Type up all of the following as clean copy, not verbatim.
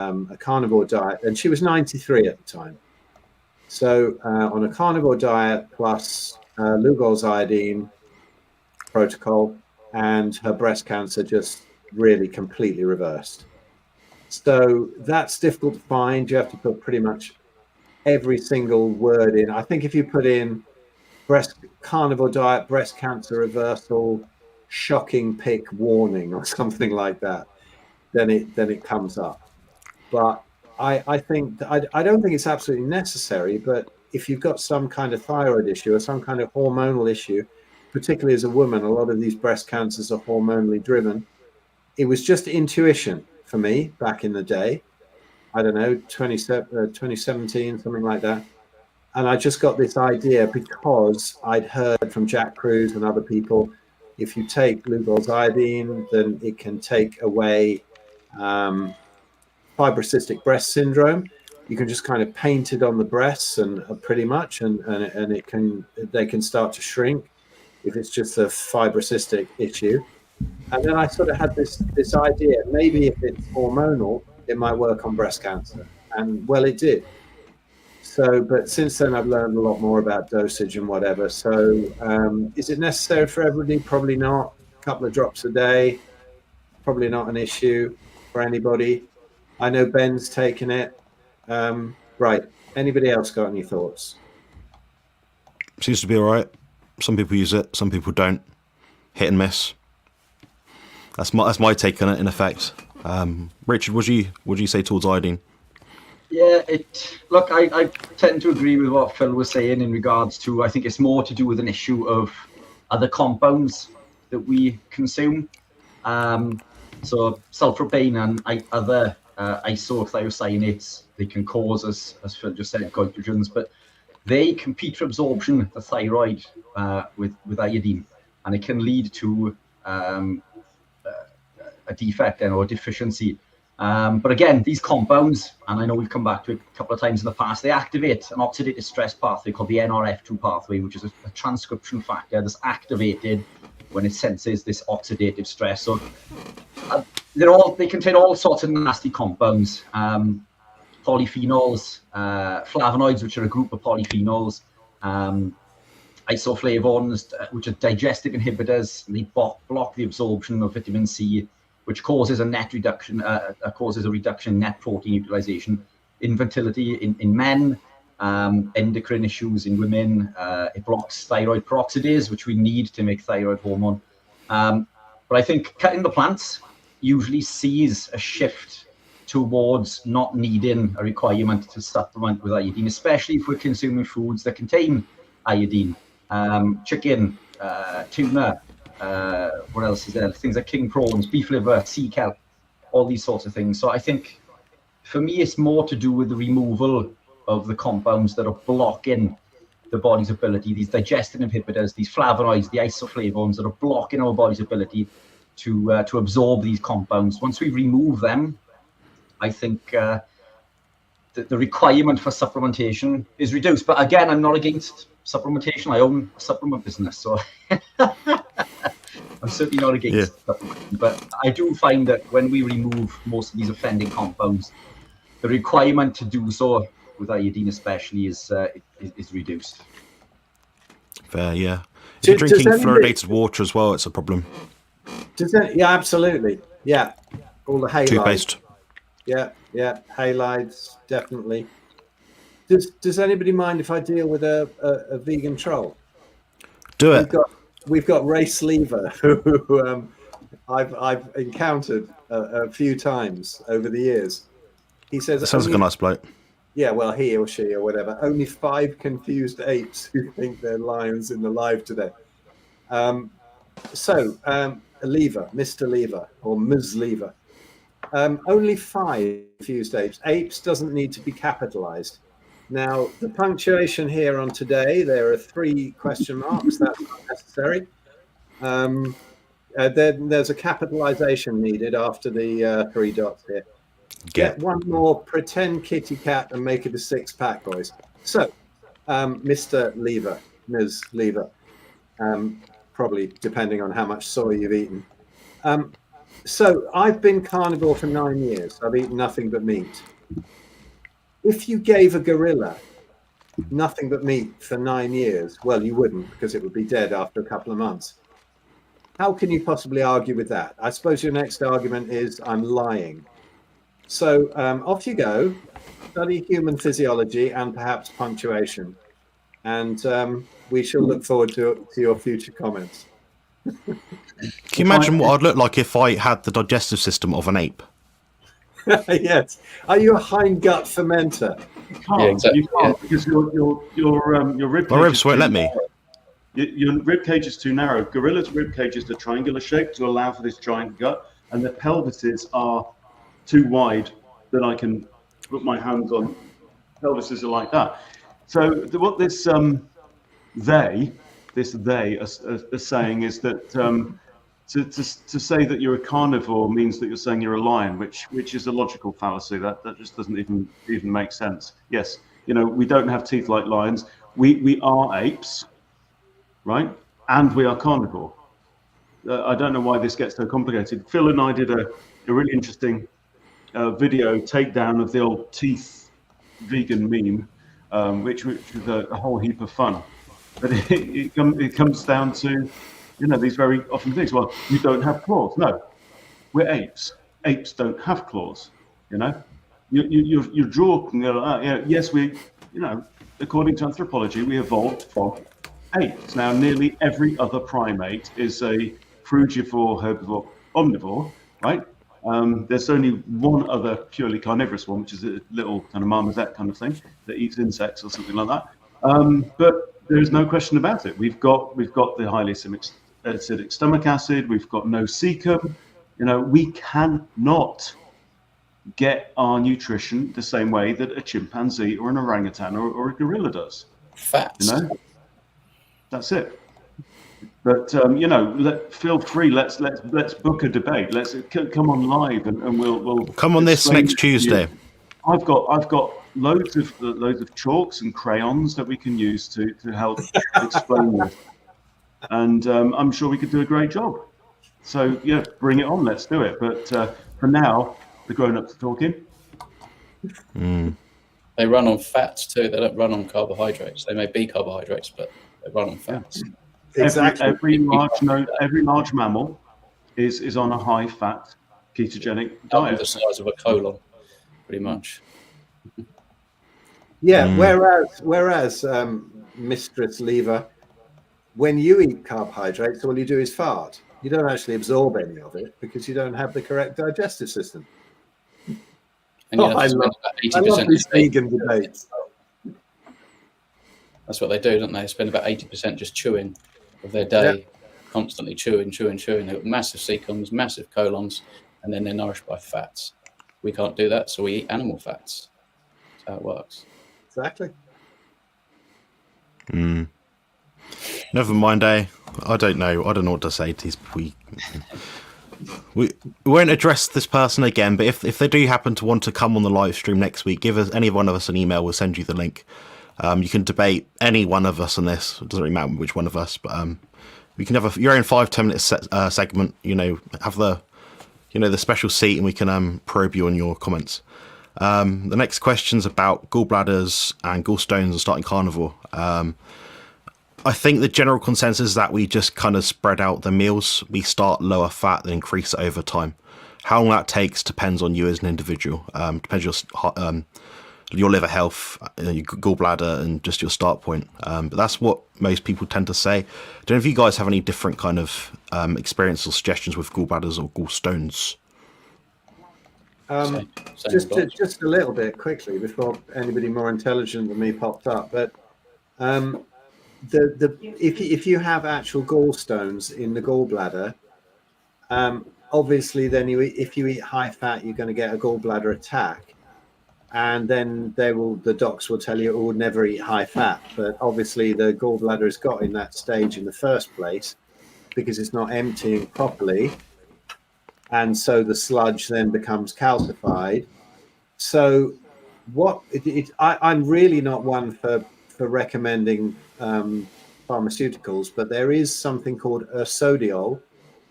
a carnivore diet, and she was 93 at the time. So on a carnivore diet plus Lugol's iodine protocol, and her breast cancer just really completely reversed. So that's difficult to find. You have to put pretty much every single word in. I think if you put in carnivore diet, breast cancer reversal, shocking pick warning or something like that, then it comes up. But I think I don't think it's absolutely necessary. But if you've got some kind of thyroid issue or some kind of hormonal issue, particularly as a woman, a lot of these breast cancers are hormonally driven. It was just intuition for me back in the day. I don't know, 2017, something like that. And I just got this idea because I'd heard from Jack Cruz and other people, if you take Lugol's iodine, then it can take away fibrocystic breast syndrome. You can just kind of paint it on the breasts and pretty much, and they can start to shrink if it's just a fibrocystic issue. And then I sort of had this idea, maybe if it's hormonal, it might work on breast cancer. And well, it did. So, but since then I've learned a lot more about dosage and whatever. So is it necessary for everybody? Probably not. A couple of drops a day, probably not an issue for anybody. I know Ben's taken it. Right. Anybody else got any thoughts? Seems to be all right. Some people use it, some people don't. Hit and miss. That's my take on it, in effect. Richard, would you say towards iodine? Yeah, I tend to agree with what Phil was saying in regards to, I think it's more to do with an issue of other compounds that we consume. So sulforaphane and other isothiocyanates, they can cause, as Phil just said, goitrogens, but they compete for absorption, the thyroid, with iodine, and it can lead to a defect or a deficiency. But again, these compounds, and I know we've come back to it a couple of times in the past, they activate an oxidative stress pathway called the NRF2 pathway, which is a transcription factor that's activated when it senses this oxidative stress. So they contain all sorts of nasty compounds, polyphenols, flavonoids, which are a group of polyphenols, isoflavones, which are digestive inhibitors. They block the absorption of vitamin C, which causes a reduction in net protein utilization, infertility in men, endocrine issues in women. It blocks thyroid peroxidase, which we need to make thyroid hormone. But I think cutting the plants usually sees a shift towards not needing a requirement to supplement with iodine, especially if we're consuming foods that contain iodine. Chicken, tuna, what else is there? Things like king prawns, beef liver, sea kelp, all these sorts of things. So I think for me, it's more to do with the removal of the compounds that are blocking the body's ability, these digestive inhibitors, these flavonoids, the isoflavones that are blocking our body's ability to absorb these compounds. Once we remove them, I think the requirement for supplementation is reduced. But again, I'm not against supplementation. I own a supplement business, so I'm certainly not against supplementation. But I do find that when we remove most of these offending compounds, the requirement to do so with iodine especially is reduced. Fair, yeah. If you're drinking fluoridated water as well, it's a problem. Yeah, absolutely. Yeah, all the halides. Toothpaste. Yeah, halides, definitely. Does anybody mind if I deal with a vegan troll? Do it. We've got Ray Sleever, who I've encountered a few times over the years. He says, that sounds like a nice bloke. Yeah, well, he or she or whatever. Only 5 confused apes who think they're lions in the live today. Lever, Mr. Lever, or Ms. Lever. Only 5 confused apes. Apes doesn't need to be capitalized. Now, the punctuation here on today, there are 3 question marks. That's not necessary. Then there's a capitalization needed after the 3 dots here. Get one more pretend kitty cat and make it a 6-pack, boys. So, Mr. Lever, Ms. Lever, probably depending on how much soy you've eaten. So I've been carnivore for 9 years. I've eaten nothing but meat. If you gave a gorilla nothing but meat for 9 years, well, you wouldn't, because it would be dead after a couple of months. How can you possibly argue with that? I suppose your next argument is I'm lying. So off you go, study human physiology and perhaps punctuation. And we shall look forward to your future comments. Can you imagine what I'd look like if I had the digestive system of an ape? Yes. Are you a hindgut fermenter? You can't. Yeah, exactly. You can't because your rib cage. My ribs won't let me. Your rib cage is too narrow. Gorilla's rib cages are triangular shaped to allow for this giant gut, and their pelvises are too wide that I can put my hands on. Pelvises are like that. So what this they are saying is that to say that you're a carnivore means that you're saying you're a lion, which is a logical fallacy. That just doesn't even make sense. Yes, we don't have teeth like lions. We are apes, right? And we are carnivore. I don't know why this gets so complicated. Phil and I did a really interesting video takedown of the old teeth vegan meme, which was a whole heap of fun. But it comes down to, these very often things. Well, you don't have claws. No, we're apes. Apes don't have claws. You draw. Yes, we. According to anthropology, we evolved from apes. Now, nearly every other primate is a frugivore, herbivore, omnivore, right? There's only one other purely carnivorous one, which is a little kind of marmoset kind of thing that eats insects or something like that. But there's no question about it. We've got the highly acidic stomach acid. We've got no cecum. We cannot get our nutrition the same way that a chimpanzee or an orangutan or a gorilla does. Fats. That's it. But feel free. Let's book a debate. Let's come on live and we'll come on this next Tuesday. I've got loads of chalks and crayons that we can use to help explain this, and I'm sure we could do a great job. So bring it on. Let's do it. But for now, the grown-ups are talking. They run on fats too. They don't run on carbohydrates. They may be carbohydrates, but they run on fats. Exactly. Every large mammal is on a high-fat ketogenic diet. The size of a colon, pretty much. Yeah. Whereas Mistress Lever, when you eat carbohydrates, all you do is fart. You don't actually absorb any of it because you don't have the correct digestive system. And I love these vegan debates. That's what they do, don't they? They spend about 80% just chewing of their day, constantly chewing. They've got massive cecums, massive colons, and then they're nourished by fats. We can't do that, so we eat animal fats. That's how it works. Exactly. Never mind, I don't know. I don't know what to say to these people. We won't address this person again, but if they do happen to want to come on the live stream next week, give us any one of us an email. We'll send you the link. You can debate any one of us on this. It doesn't really matter which one of us, but we can have your own 5-10 minute segment. Have the special seat, and we can probe you on your comments. The next question's about gallbladders and gallstones and starting carnivore. I think the general consensus is that we just kind of spread out the meals. We start lower fat and increase it over time. How long that takes depends on you as an individual. Depends on your liver health, your gallbladder, and just your start point. But that's what most people tend to say. I don't know if you guys have any different kind of experience or suggestions with gallbladders or gallstones. Just a little bit quickly before anybody more intelligent than me popped up, but if you have actual gallstones in the gallbladder, obviously then if you eat high fat, you're going to get a gallbladder attack, and then the docs will tell you, oh, never eat high fat. But obviously the gallbladder has got in that stage in the first place because it's not emptying properly, and so the sludge then becomes calcified. So I'm really not one for recommending pharmaceuticals, but there is something called ursodiol,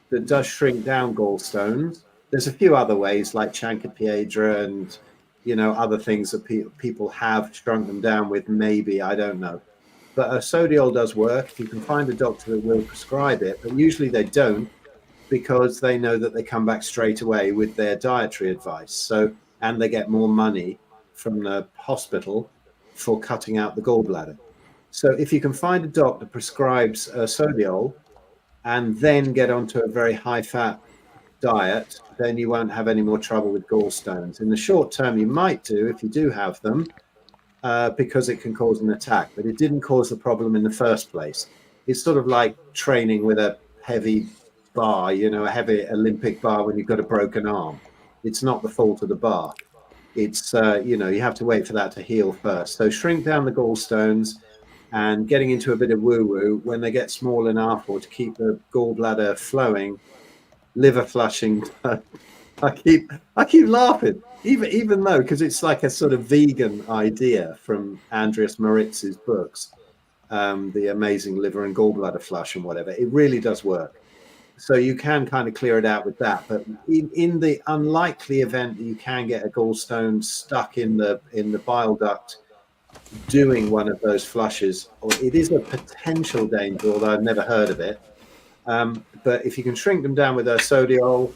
that does shrink down gallstones. There's a few other ways like Chancropiedra and, you know, other things that people have shrunk them down with, maybe, I don't know. But sodiol does work if you can find a doctor that will prescribe it, but usually they don't, because they know that they come back straight away with their dietary advice. So, and they get more money from the hospital for cutting out the gallbladder. So if you can find a doctor that prescribes sodiol and then get onto a very high fat diet, then you won't have any more trouble with gallstones. In the short term, you might do if you do have them, because it can cause an attack, but it didn't cause the problem in the first place. It's sort of like training with a heavy bar, you know, a heavy Olympic bar when you've got a broken arm. It's not the fault of the bar. It's, you know, you have to wait for that to heal first. So shrink down the gallstones, and getting into a bit of woo-woo when they get small enough, or to keep the gallbladder flowing, liver flushing. I keep laughing, even though, because it's like a sort of vegan idea from Andreas Moritz's books, the amazing liver and gallbladder flush and whatever. It really does work. So you can kind of clear it out with that. But in the unlikely event that you can get a gallstone stuck in the bile duct doing one of those flushes, or it is a potential danger, although I've never heard of it. But if you can shrink them down with a sodiol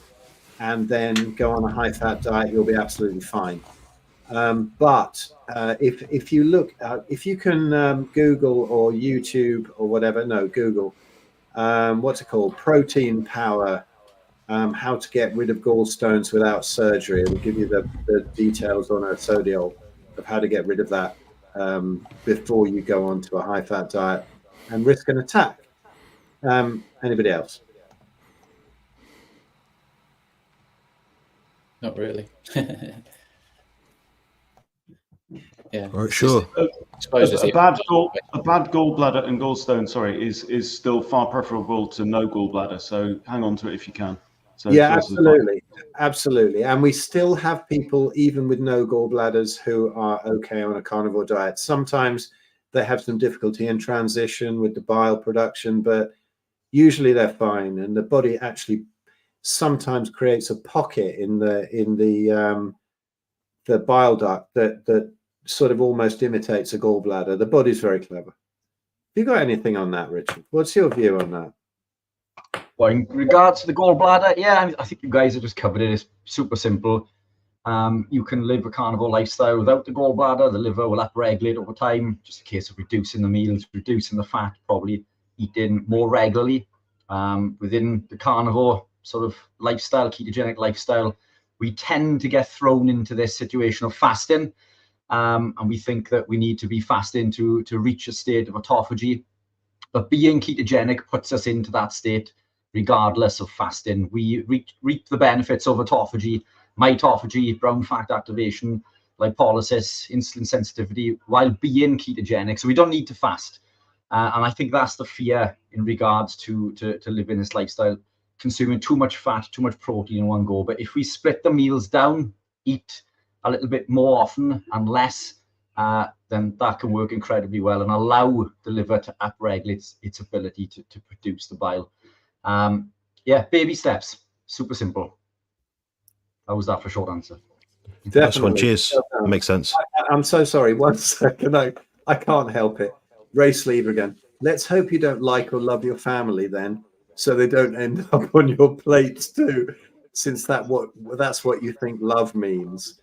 and then go on a high-fat diet, you'll be absolutely fine. But if you look, if you can Google or YouTube or whatever, no, Google, what's it called? Protein power, how to get rid of gallstones without surgery. It'll give you the details on a sodiol of how to get rid of that before you go on to a high-fat diet and risk an attack. Anybody else? Not really. Yeah. All right, sure. A bad gallbladder and gallstone, sorry, is still far preferable to no gallbladder. So hang on to it if you can. So yeah, absolutely. And we still have people, even with no gallbladders, who are okay on a carnivore diet. Sometimes they have some difficulty in transition with the bile production, but usually they're fine. And the body actually sometimes creates a pocket in the bile duct that sort of almost imitates a gallbladder. The body's very clever. Have you got anything on that, Richard? What's your view on that? Well, in regards to the gallbladder, yeah, I think you guys have just covered it. It's super simple. You can live a carnivore lifestyle without the gallbladder. The liver will upregulate over time, just a case of reducing the meals, reducing the fat, probably eating more regularly. Within the carnivore sort of lifestyle, ketogenic lifestyle, we tend to get thrown into this situation of fasting. And we think that we need to be fasting to reach a state of autophagy. But being ketogenic puts us into that state regardless of fasting. We reap the benefits of autophagy, mitophagy, brown fat activation, lipolysis, insulin sensitivity, while being ketogenic. So we don't need to fast. And I think that's the fear in regards to living this lifestyle, consuming too much fat, too much protein in one go. But if we split the meals down, eat a little bit more often and less, then that can work incredibly well and allow the liver to upregulate its ability to produce the bile. Yeah, baby steps, super simple. How was that for a short answer? That's one. Cheers. Makes sense. I'm so sorry. 1 second. I can't help it. Race leader again. Let's hope you don't like or love your family then, so they don't end up on your plates too, since that's what you think love means.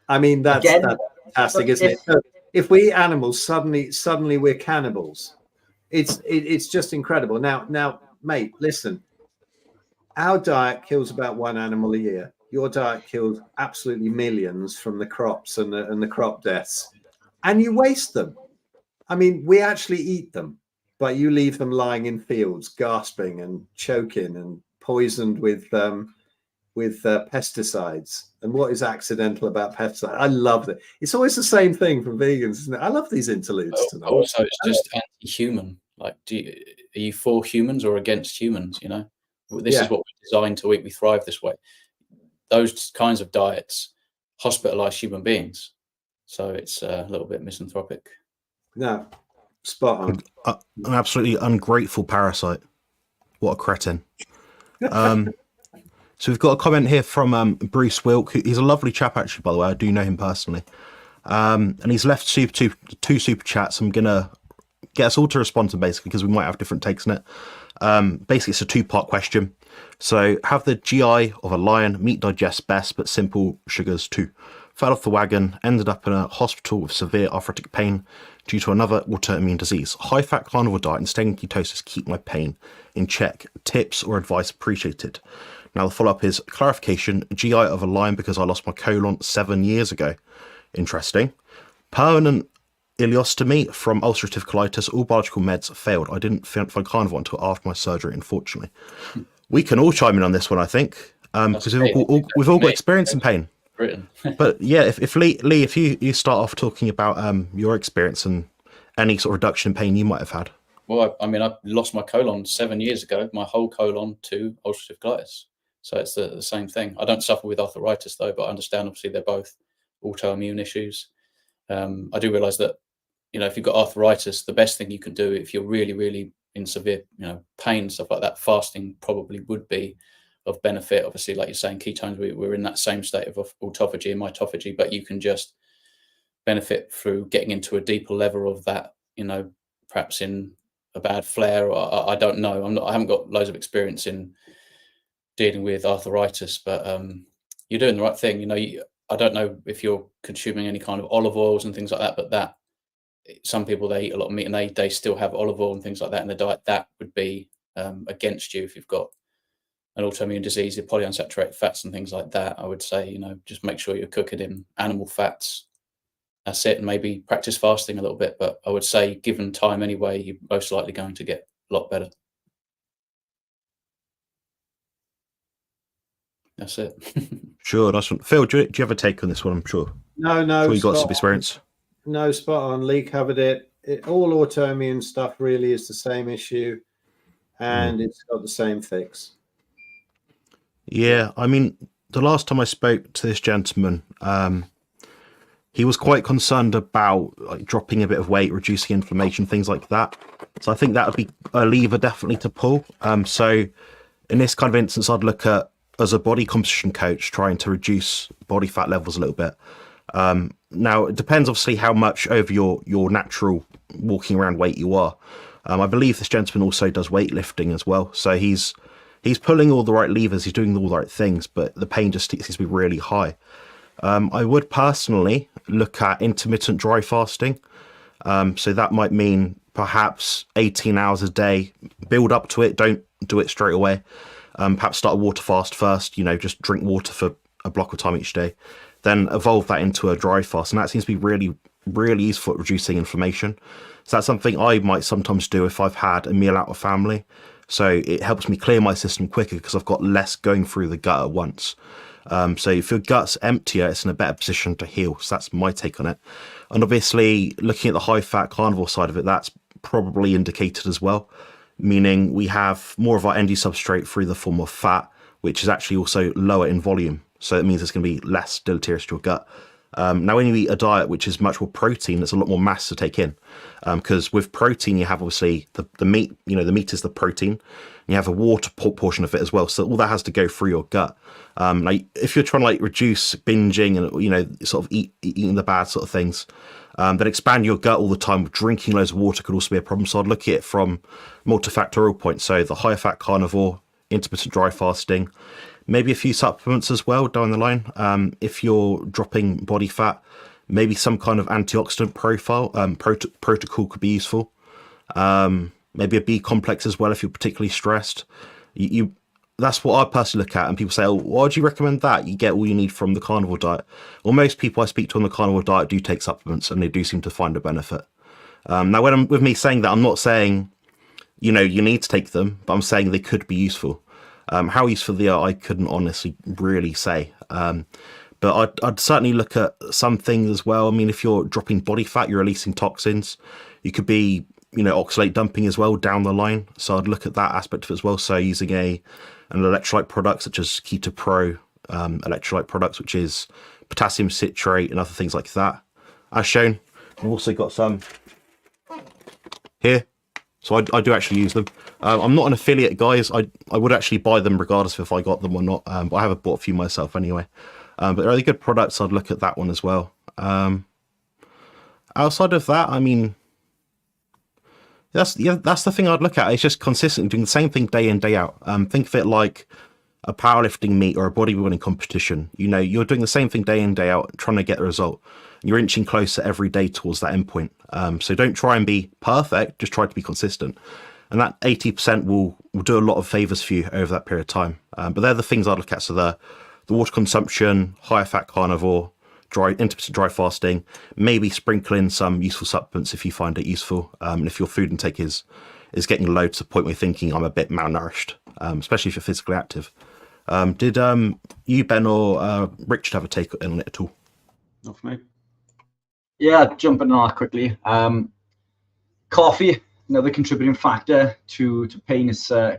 I mean, that's fantastic, isn't it? So if we eat animals, suddenly we're cannibals. It's just incredible. Now, mate, listen. Our diet kills about one animal a year. Your diet kills absolutely millions from the crops and the crop deaths, and you waste them. I mean, we actually eat them, but you leave them lying in fields, gasping and choking and poisoned with pesticides. And what is accidental about pesticides? I love that. It's always the same thing from vegans, isn't it? I love these interludes tonight. Also, it's just anti-human. Like, are you for humans or against humans? You know, this is what we're designed to eat. We thrive this way. Those kinds of diets hospitalize human beings. So it's a little bit misanthropic. No, spot on. An absolutely ungrateful parasite. What a cretin. So we've got a comment here from Bruce Wilk. He's a lovely chap, actually, by the way. I do know him personally. And he's left two super chats. I'm going to get us all to respond to, basically, because we might have different takes on it. Basically, it's a two-part question. So, have the GI of a lion meat digests best, but simple sugars too? Fell off the wagon, ended up in a hospital with severe arthritic pain due to another autoimmune disease. High-fat carnivore diet and staying in ketosis keep my pain in check. Tips or advice appreciated. Now, the follow-up is clarification. GI of a lion because I lost my colon 7 years ago. Interesting. Permanent ileostomy from ulcerative colitis. All biological meds failed. I didn't find carnivore until after my surgery, unfortunately. We can all chime in on this one, I think, because we've all got experience in pain. But yeah, if Lee, if you start off talking about your experience and any sort of reduction in pain you might have had. Well, I mean, I lost my colon 7 years ago, my whole colon to ulcerative colitis. So it's the same thing. I don't suffer with arthritis, though, but I understand, obviously, they're both autoimmune issues. I do realise that, if you've got arthritis, the best thing you can do if you're really, really in severe, pain, stuff like that, fasting probably would be of benefit. Obviously, like you're saying, ketones, we're in that same state of autophagy and mitophagy, but you can just benefit through getting into a deeper level of that, perhaps in a bad flare, or I don't know. I haven't got loads of experience in dealing with arthritis, but you're doing the right thing. I don't know if you're consuming any kind of olive oils and things like that, but some people, they eat a lot of meat and they still have olive oil and things like that in the diet. That would be against you if you've got an autoimmune disease, the polyunsaturated fats and things like that. I would say, just make sure you're cooking in animal fats. That's it, and maybe practice fasting a little bit. But I would say, given time anyway, you're most likely going to get a lot better. That's it. Sure, nice one. Phil, do you have a take on this one? I'm sure. No. You got some experience. No, spot on. Lee covered it. All autoimmune stuff really is the same issue, and it's got the same fix. Yeah, I mean, the last time I spoke to this gentleman, he was quite concerned about dropping a bit of weight, reducing inflammation, things like that. So I think that would be a lever definitely to pull. So in this kind of instance, I'd look at, as a body composition coach, trying to reduce body fat levels a little bit. Now, it depends, obviously, how much over your natural walking around weight you are. I believe this gentleman also does weightlifting as well. So he's pulling all the right levers, he's doing all the right things, but the pain just seems to be really high. I would personally look at intermittent dry fasting. So that might mean perhaps 18 hours a day, build up to it, don't do it straight away. Perhaps start a water fast first, just drink water for a block of time each day. Then evolve that into a dry fast. And that seems to be really, really useful at reducing inflammation. So that's something I might sometimes do if I've had a meal out of family. So it helps me clear my system quicker because I've got less going through the gut at once. So if your gut's emptier, it's in a better position to heal. So that's my take on it. And obviously, looking at the high-fat carnivore side of it, that's probably indicated as well, meaning we have more of our energy substrate through the form of fat, which is actually also lower in volume. So it means it's going to be less deleterious to your gut. Now, when you eat a diet which is much more protein, there's a lot more mass to take in. Because with protein, you have obviously the meat, the meat is the protein. You have a water portion of it as well. So all that has to go through your gut. Like if you're trying to reduce binging and, sort of eating the bad sort of things, then expand your gut all the time with drinking loads of water could also be a problem. So I'd look at it from multifactorial points. So the higher fat carnivore, intermittent dry fasting, maybe a few supplements as well down the line. If you're dropping body fat, maybe some kind of antioxidant profile protocol could be useful. Maybe a B complex as well if you're particularly stressed. That's what I personally look at, and people say, "Oh, why do you recommend that? You get all you need from the carnivore diet." Well, most people I speak to on the carnivore diet do take supplements, and they do seem to find a benefit. Now, with me saying that, I'm not saying you need to take them, but I'm saying they could be useful. How useful they are, I couldn't honestly really say. But I'd certainly look at some things as well. I mean, if you're dropping body fat, you're releasing toxins. You could be, oxalate dumping as well down the line. So I'd look at that aspect of it as well. So using an electrolyte product such as Keto Pro electrolyte products, which is potassium citrate and other things like that. As shown, I've also got some here. So I do actually use them. I'm not an affiliate, guys. I would actually buy them regardless if I got them or not. But I have bought a few myself anyway. But they're really good products. I'd look at that one as well. Outside of that, I mean, that's the thing I'd look at. It's just consistently doing the same thing day in, day out. Think of it like a powerlifting meet or a bodybuilding competition. You know, you're doing the same thing day in, day out, trying to get the result. You're inching closer every day towards that end point. So don't try and be perfect, just try to be consistent. And that 80% will do a lot of favors for you over that period of time. But they're the things I'd look at. So the water consumption, higher fat carnivore, intermittent dry fasting, maybe sprinkle in some useful supplements if you find it useful. And if your food intake is getting low to the point where you're thinking I'm a bit malnourished, especially if you're physically active. Did you, Ben, or Richard have a take on it at all? Not for me. Yeah, jumping on that quickly. Coffee, another contributing factor to pain,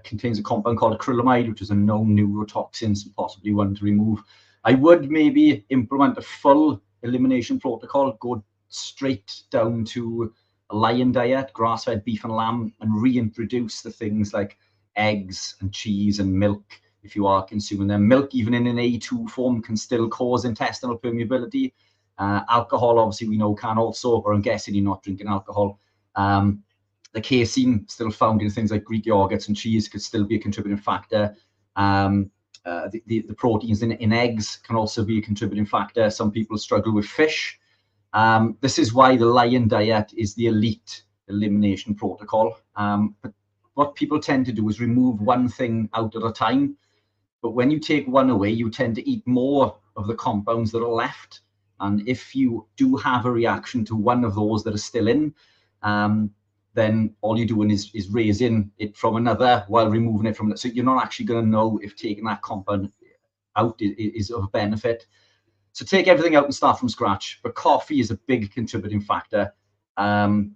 contains a compound called acrylamide, which is a known neurotoxin, so possibly one to remove. I would maybe implement a full elimination protocol, go straight down to a lion diet, grass-fed beef and lamb, and reintroduce the things like eggs and cheese and milk if you are consuming them. Milk, even in an A2 form, can still cause intestinal permeability. Alcohol, obviously, we know can also, or I'm guessing you're not drinking alcohol. The casein still found in things like Greek yogurts and cheese could still be a contributing factor. The proteins in eggs can also be a contributing factor. Some people struggle with fish. This is why the lion diet is the elite elimination protocol. But what people tend to do is remove one thing out at a time. But when you take one away, you tend to eat more of the compounds that are left. And if you do have a reaction to one of those that are still in, then all you're doing is raising it from another while removing it from it. So you're not actually going to know if taking that compound out is of benefit. So take everything out and start from scratch. But coffee is a big contributing factor. And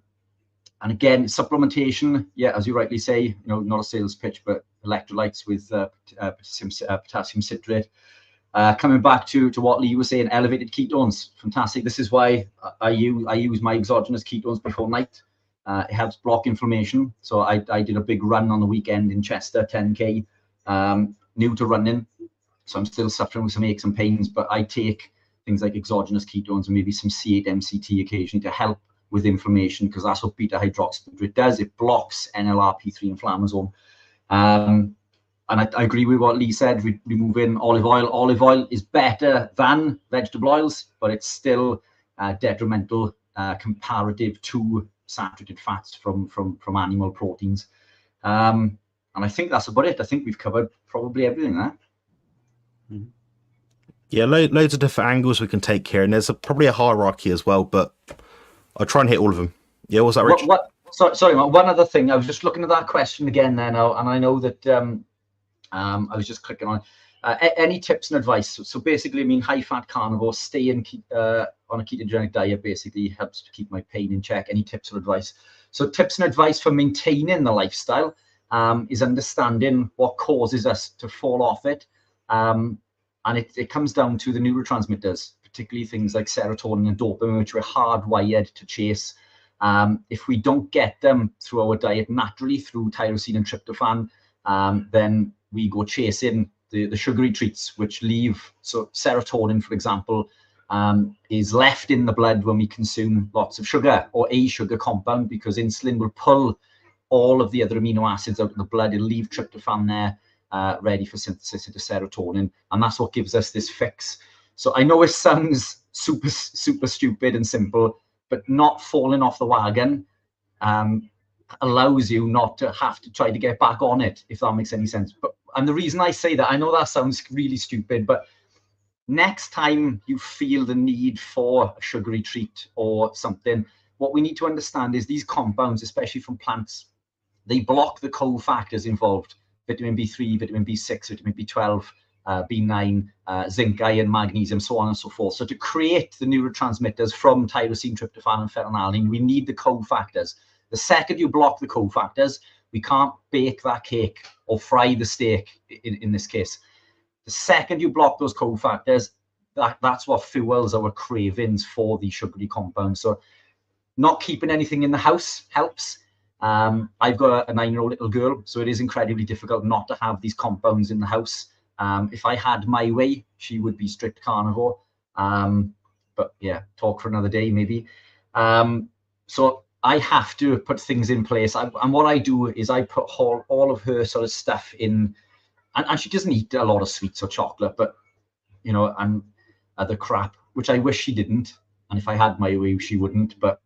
again, supplementation, yeah, as you rightly say, you know, not a sales pitch, but electrolytes with potassium citrate. Coming back to what Lee was saying, elevated ketones, fantastic. This is why I use my exogenous ketones before night. It helps block inflammation. So I did a big run on the weekend in Chester, 10K, new to running. So I'm still suffering with some aches and pains, but I take things like exogenous ketones and maybe some C8 MCT occasionally to help with inflammation, because that's what beta hydroxybutyrate does. It blocks NLRP3 inflammasome. And I agree with what Lee said, removing olive oil. Olive oil is better than vegetable oils, but it's still detrimental comparative to saturated fats from animal proteins. And I think that's about it. I think we've covered probably everything there. Yeah, loads of different angles we can take here, and there's probably a hierarchy as well, but I'll try and hit all of them. Yeah, what was that, Richard? Sorry, Mark, one other thing. I was just looking at that question again there now, and I know that I was just clicking on any tips and advice. So basically, I mean, high-fat carnivore, stay on a ketogenic diet basically helps to keep my pain in check. Any tips or advice? So tips and advice for maintaining the lifestyle is understanding what causes us to fall off it. And it comes down to the neurotransmitters, particularly things like serotonin and dopamine, which we're hardwired to chase. If we don't get them through our diet naturally, through tyrosine and tryptophan, then we go chasing the sugary treats, which leave, so serotonin, for example, is left in the blood when we consume lots of sugar or a sugar compound, because insulin will pull all of the other amino acids out of the blood. It'll leave tryptophan there, ready for synthesis into serotonin, and that's what gives us this fix. So I know it sounds super stupid and simple, but not falling off the wagon allows you not to have to try to get back on it, if that makes any sense. And the reason I say that, I know that sounds really stupid, but next time you feel the need for a sugary treat or something, what we need to understand is these compounds, especially from plants, they block the cofactors involved: vitamin B3, vitamin B6, vitamin B12, B9, zinc, iron, magnesium, so on and so forth. So to create the neurotransmitters from tyrosine, tryptophan, and phenylalanine, we need the cofactors. The second you block the cofactors, we can't bake that cake or fry the steak in this case. The second you block those cofactors, that's what fuels our cravings for the sugary compounds. So not keeping anything in the house helps. I've got a 9-year-old little girl, so it is incredibly difficult not to have these compounds in the house. If I had my way, she would be strict carnivore. But yeah, talk for another day maybe. So I have to put things in place. And what I do is I put all of her sort of stuff in, and she doesn't eat a lot of sweets or chocolate, but, you know, and other crap, which I wish she didn't. And if I had my way, she wouldn't. But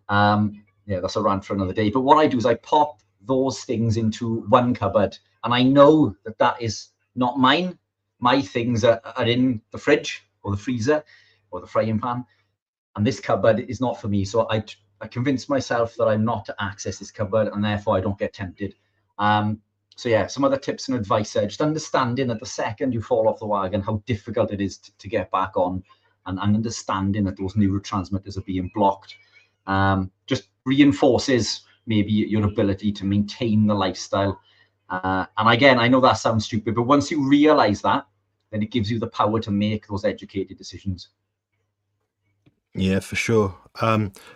yeah, that's a rant for another day. But what I do is I pop those things into one cupboard, and I know that that is not mine. My things are in the fridge or the freezer or the frying pan, and this cupboard is not for me. So I convince myself that I'm not to access this cupboard, and therefore I don't get tempted. So yeah, some other tips and advice there, just understanding that the second you fall off the wagon, how difficult it is to get back on, and understanding that those neurotransmitters are being blocked. Just reinforces maybe your ability to maintain the lifestyle. And again, I know that sounds stupid, but once you realize that, then it gives you the power to make those educated decisions. Yeah, for sure.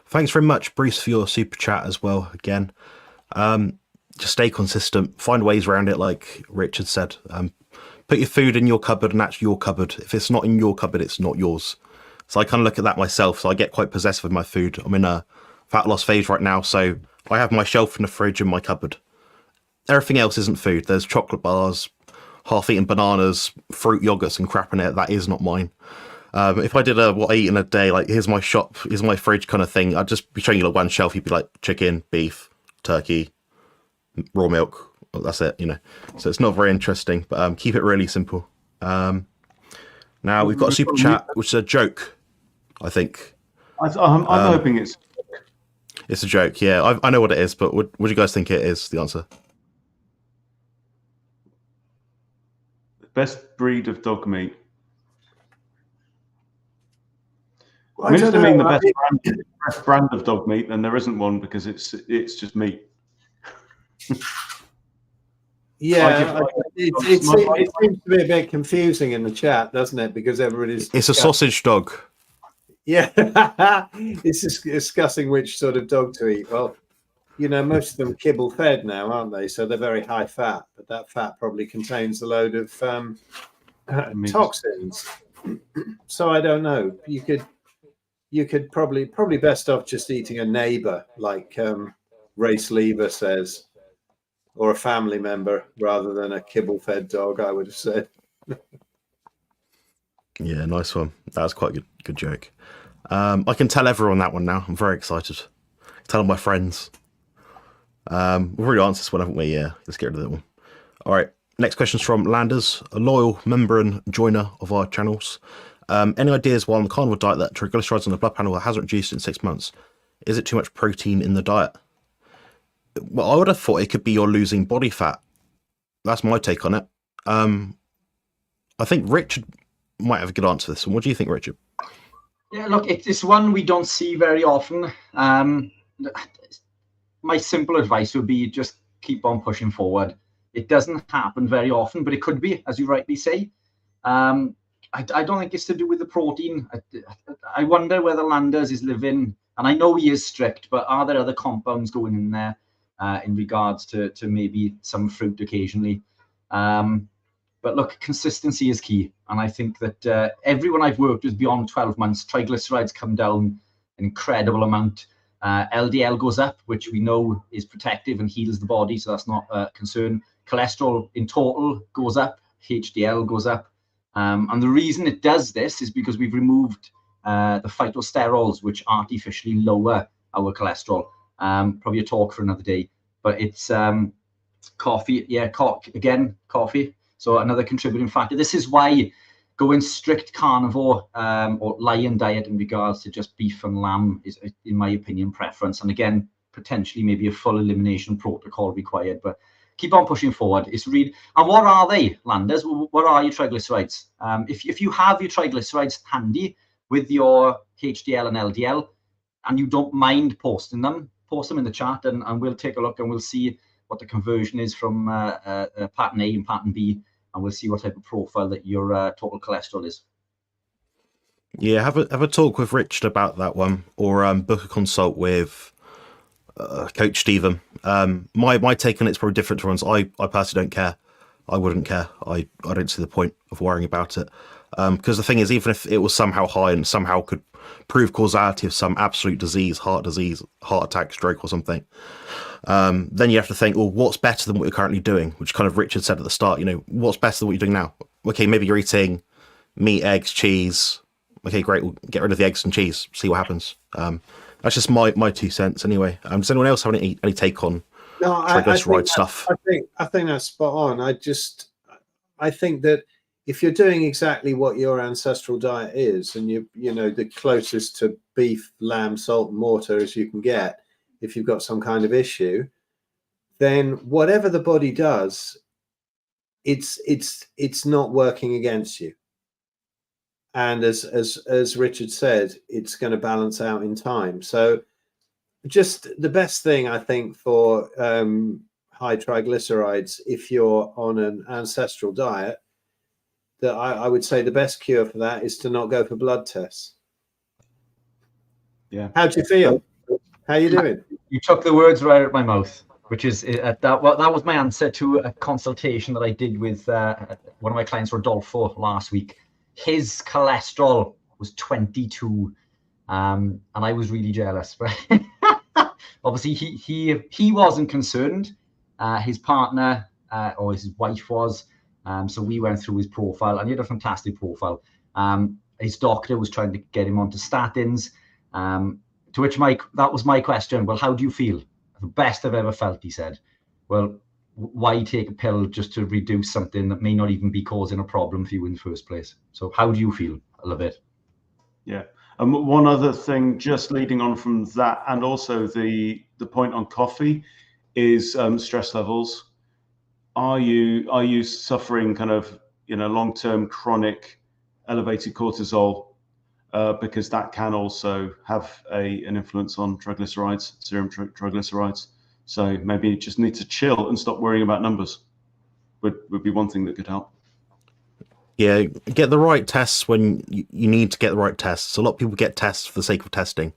Thanks very much, Bruce, for your super chat as well. Again, just stay consistent, find ways around it, like Richard said. Put your food in your cupboard, and that's your cupboard. If it's not in your cupboard, it's not yours. So I kind of look at that myself. So I get quite possessive with my food. I'm in a fat loss phase right now, so I have my shelf in the fridge and my cupboard. Everything else isn't food. There's chocolate bars, half-eaten bananas, fruit yogurts and crap in it. That is not mine. If I did what I eat in a day, like here's my shop, here's my fridge kind of thing, I'd just be showing you like one shelf. You'd be like chicken, beef, turkey, raw milk. Well, that's it, you know. So it's not very interesting, but keep it really simple. Now we've got a super chat, which is a joke, I think. I'm hoping it's a joke. Yeah, I know what it is, but what do you guys think it is? The answer. best breed of dog meat. Well, I mean, to mean the best brand of dog meat, then there isn't one because it's just meat. Yeah, it seems to be a bit confusing in the chat, doesn't it? Because everybody's it's a sausage dog. Yeah, it's just discussing which sort of dog to eat. Well, you know, most of them kibble fed now, aren't they? So they're very high fat, but that fat probably contains a load of toxins. So I don't know. You could probably best off just eating a neighbor, like Race Lever says, or a family member rather than a kibble fed dog, I would have said. Yeah, nice one. That was quite a good joke. I can tell everyone that one now. I'm very excited. Tell all my friends. We've already answered this one, haven't we? Yeah, let's get rid of that one. All right. Next question's from Landers, a loyal member and joiner of our channels. Any ideas why on the carnivore diet that triglycerides on the blood panel hasn't reduced in 6 months? Is it too much protein in the diet? Well, I would have thought it could be you're losing body fat. That's my take on it. I think Richard might have a good answer to this one. What do you think, Richard? Yeah, look, it's one we don't see very often. My simple advice would be just keep on pushing forward. It doesn't happen very often, but it could be, as you rightly say. I don't think it's to do with the protein. I wonder whether Landers is living, and I know he is strict, but are there other compounds going in there in regards to maybe some fruit occasionally? But look, consistency is key. And I think that everyone I've worked with beyond 12 months, triglycerides come down an incredible amount. LDL goes up, which we know is protective and heals the body, so that's not a concern. Cholesterol in total goes up, HDL goes up. And the reason it does this is because we've removed the phytosterols, which artificially lower our cholesterol. Probably a talk for another day, but it's coffee. Yeah, coffee. So another contributing factor. This is why going strict carnivore or lion diet in regards to just beef and lamb is, in my opinion, preference. And again, potentially maybe a full elimination protocol required, but keep on pushing forward. It's really, and what are they, Landers? What are your triglycerides? If you have your triglycerides handy with your HDL and LDL, and you don't mind posting them, post them in the chat, and we'll take a look and we'll see what the conversion is from pattern A and pattern B, and we'll see what type of profile that your total cholesterol is. Yeah, have a talk with Richard about that one, or book a consult with Coach Stephen. My take on it's probably different to one's. I personally don't care. I wouldn't care. I don't see the point of worrying about it. Because the thing is, even if it was somehow high and somehow could prove causality of some absolute disease, heart attack, stroke or something, then you have to think, well, what's better than what you're currently doing? Which kind of Richard said at the start, what's better than what you're doing now? Okay, maybe you're eating meat, eggs, cheese. Okay, great. We'll get rid of the eggs and cheese. See what happens. That's just my 2 cents anyway. Does anyone else have any take on triglyceride stuff? I think that's spot on. I think that if you're doing exactly what your ancestral diet is, and you the closest to beef, lamb, salt, and mortar as you can get, if you've got some kind of issue, then whatever the body does, it's not working against you. And as Richard said, it's going to balance out in time. So just the best thing, I think, for high triglycerides, if you're on an ancestral diet, that I would say the best cure for that is to not go for blood tests. Yeah. How do you feel? How you doing? You took the words right out of my mouth, which is that was my answer to a consultation that I did with one of my clients, Rodolfo, last week. His cholesterol was 22, and I was really jealous. Obviously, he wasn't concerned. His partner or his wife was. So we went through his profile, and he had a fantastic profile. His doctor was trying to get him onto statins. To which that was my question. Well, how do you feel? The best I've ever felt, he said. Well, why take a pill just to reduce something that may not even be causing a problem for you in the first place? So how do you feel? I love it. Yeah. And one other thing, just leading on from that, and also the point on coffee, is stress levels. Are you suffering kind of long-term chronic elevated cortisol? Because that can also have an influence on triglycerides, serum triglycerides. So maybe you just need to chill and stop worrying about numbers. Would be one thing that could help. Yeah, get the right tests when you need to get the right tests. A lot of people get tests for the sake of testing.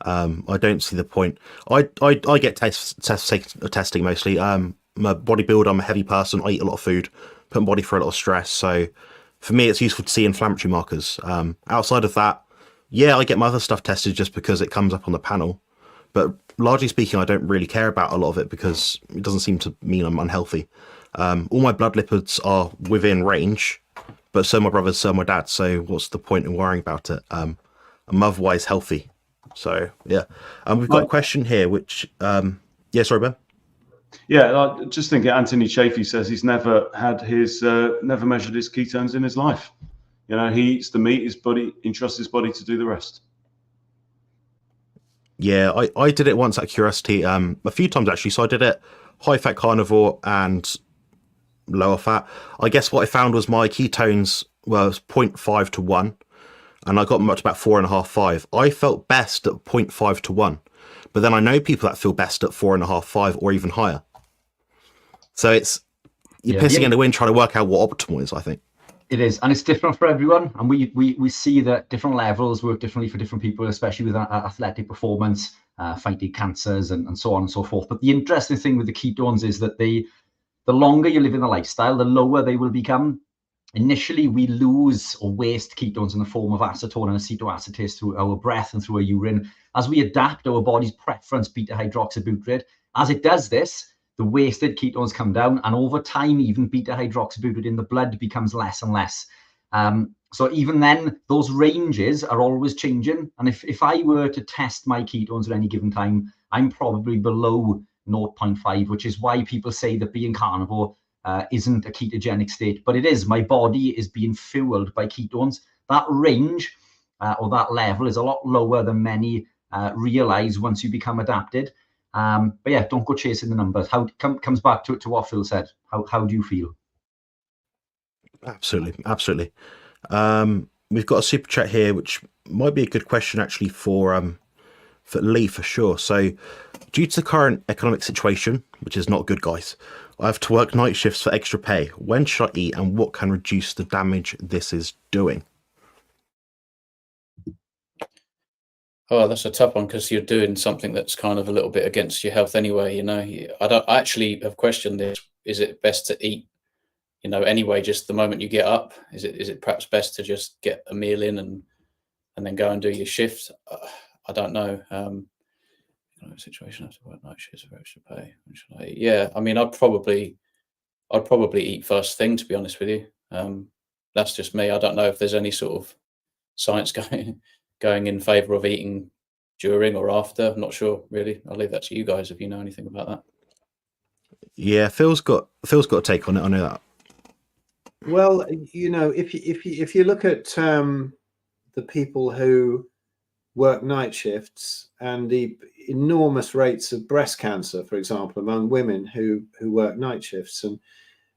I don't see the point. I get tests for sake of testing mostly. I'm a bodybuilder. I'm a heavy person. I eat a lot of food, put my body through a lot of stress. So for me, it's useful to see inflammatory markers. Outside of that, yeah, I get my other stuff tested just because it comes up on the panel. But largely speaking, I don't really care about a lot of it because it doesn't seem to mean I'm unhealthy. All my blood lipids are within range, but so my brothers, so my dad. So what's the point in worrying about it? I'm otherwise healthy. So yeah, we've got a question here, which yeah, sorry, Ben. Yeah, I just think Anthony Chafee says he's never measured his ketones in his life. He eats the meat, his body entrusts his body to do the rest. Yeah, I did it once out of curiosity, a few times actually. So I did it high fat carnivore and lower fat. I guess what I found was my ketones was 0.5 to 1, and I got them up to about 4.5, 5. I felt best at 0.5 to 1, but then I know people that feel best at 4.5, 5, or even higher. So you're pissing in the wind trying to work out what optimal is, I think. It is, and it's different for everyone. And we see that different levels work differently for different people, especially with athletic performance, fighting cancers, and so on and so forth. But the interesting thing with the ketones is that the longer you live in the lifestyle, the lower they will become. Initially, we lose or waste ketones in the form of acetone and acetoacetate through our breath and through our urine. As we adapt our body's preference beta-hydroxybutyrate, as it does this, the wasted ketones come down, and over time, even beta-hydroxybutyrate in the blood becomes less and less. So even then, those ranges are always changing. And if I were to test my ketones at any given time, I'm probably below 0.5, which is why people say that being carnivore isn't a ketogenic state, but it is. My body is being fueled by ketones. That range or that level is a lot lower than many realize once you become adapted. But yeah, don't go chasing the numbers. Comes back to what Phil said. How do you feel? Absolutely. We've got a super chat here, which might be a good question actually for Lee for sure. So, due to the current economic situation, which is not good, guys, I have to work night shifts for extra pay. When should I eat, and what can reduce the damage this is doing? Oh, that's a tough one because you're doing something that's kind of a little bit against your health anyway. I actually have questioned this. Is it best to eat, anyway, just the moment you get up? Is it perhaps best to just get a meal in and then go and do your shift? I don't know. Situation, I have to work night shifts for extra pay. Yeah, I mean, I'd probably eat first thing, to be honest with you. That's just me. I don't know if there's any sort of science going in favor of eating during or after. I'm not sure, really. I'll leave that to you guys if you know anything about that. Yeah, Phil's got a take on it. I know that. Well, if you look at the people who work night shifts and the enormous rates of breast cancer, for example, among women who work night shifts, and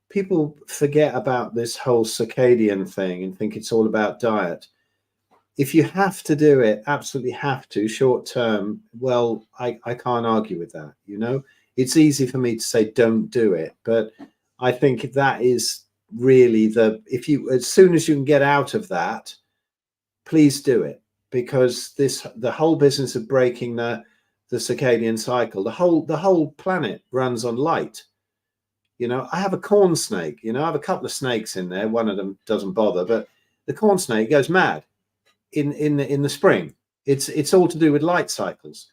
people forget about this whole circadian thing and think it's all about diet. If you have to do it, absolutely have to, short term, well, I can't argue with that. It's easy for me to say don't do it, but I think that is really as soon as you can get out of that, please do it, because the whole business of breaking the circadian cycle, the whole planet runs on light. I have a corn snake. I have a couple of snakes in there. One of them doesn't bother, but the corn snake goes mad in the spring. It's all to do with light cycles,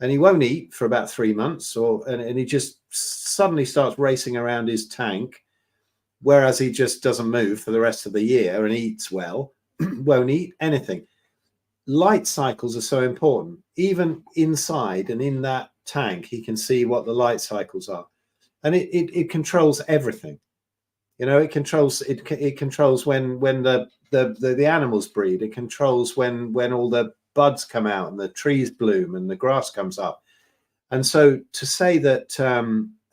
and he won't eat for about 3 months, and he just suddenly starts racing around his tank, whereas he just doesn't move for the rest of the year and eats well. Won't eat anything. Light cycles are so important. Even inside and in that tank, he can see what the light cycles are, and it controls everything. It controls when the animals breed. It controls when all the buds come out and the trees bloom and the grass comes up. And so to say that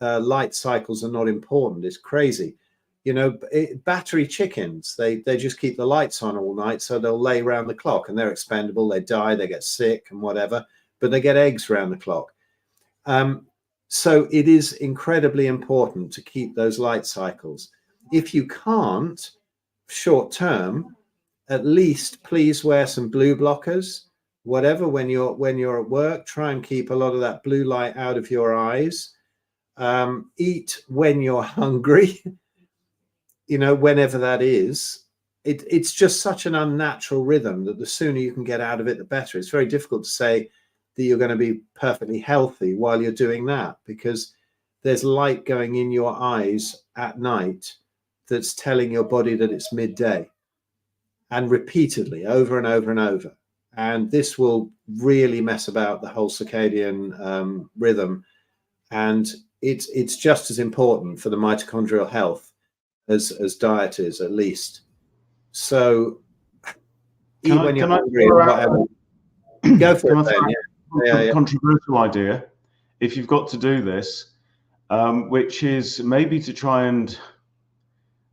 light cycles are not important is crazy. Battery chickens, they just keep the lights on all night, so they'll lay around the clock, and they're expendable. They die, they get sick and whatever, but they get eggs around the clock. So it is incredibly important to keep those light cycles. If you can't, short term, at least please wear some blue blockers, whatever, when you're at work. Try and keep a lot of that blue light out of your eyes. Eat when you're hungry. Whenever that is. It's just such an unnatural rhythm that the sooner you can get out of it, the better. It's very difficult to say that you're going to be perfectly healthy while you're doing that, because there's light going in your eyes at night that's telling your body that it's midday, and repeatedly, over and over and over. And this will really mess about the whole circadian rhythm. And it's just as important for the mitochondrial health as diet is, at least. So eat when you're hungry or whatever. Go for it then. Yeah. Controversial idea, if you've got to do this, which is maybe to try and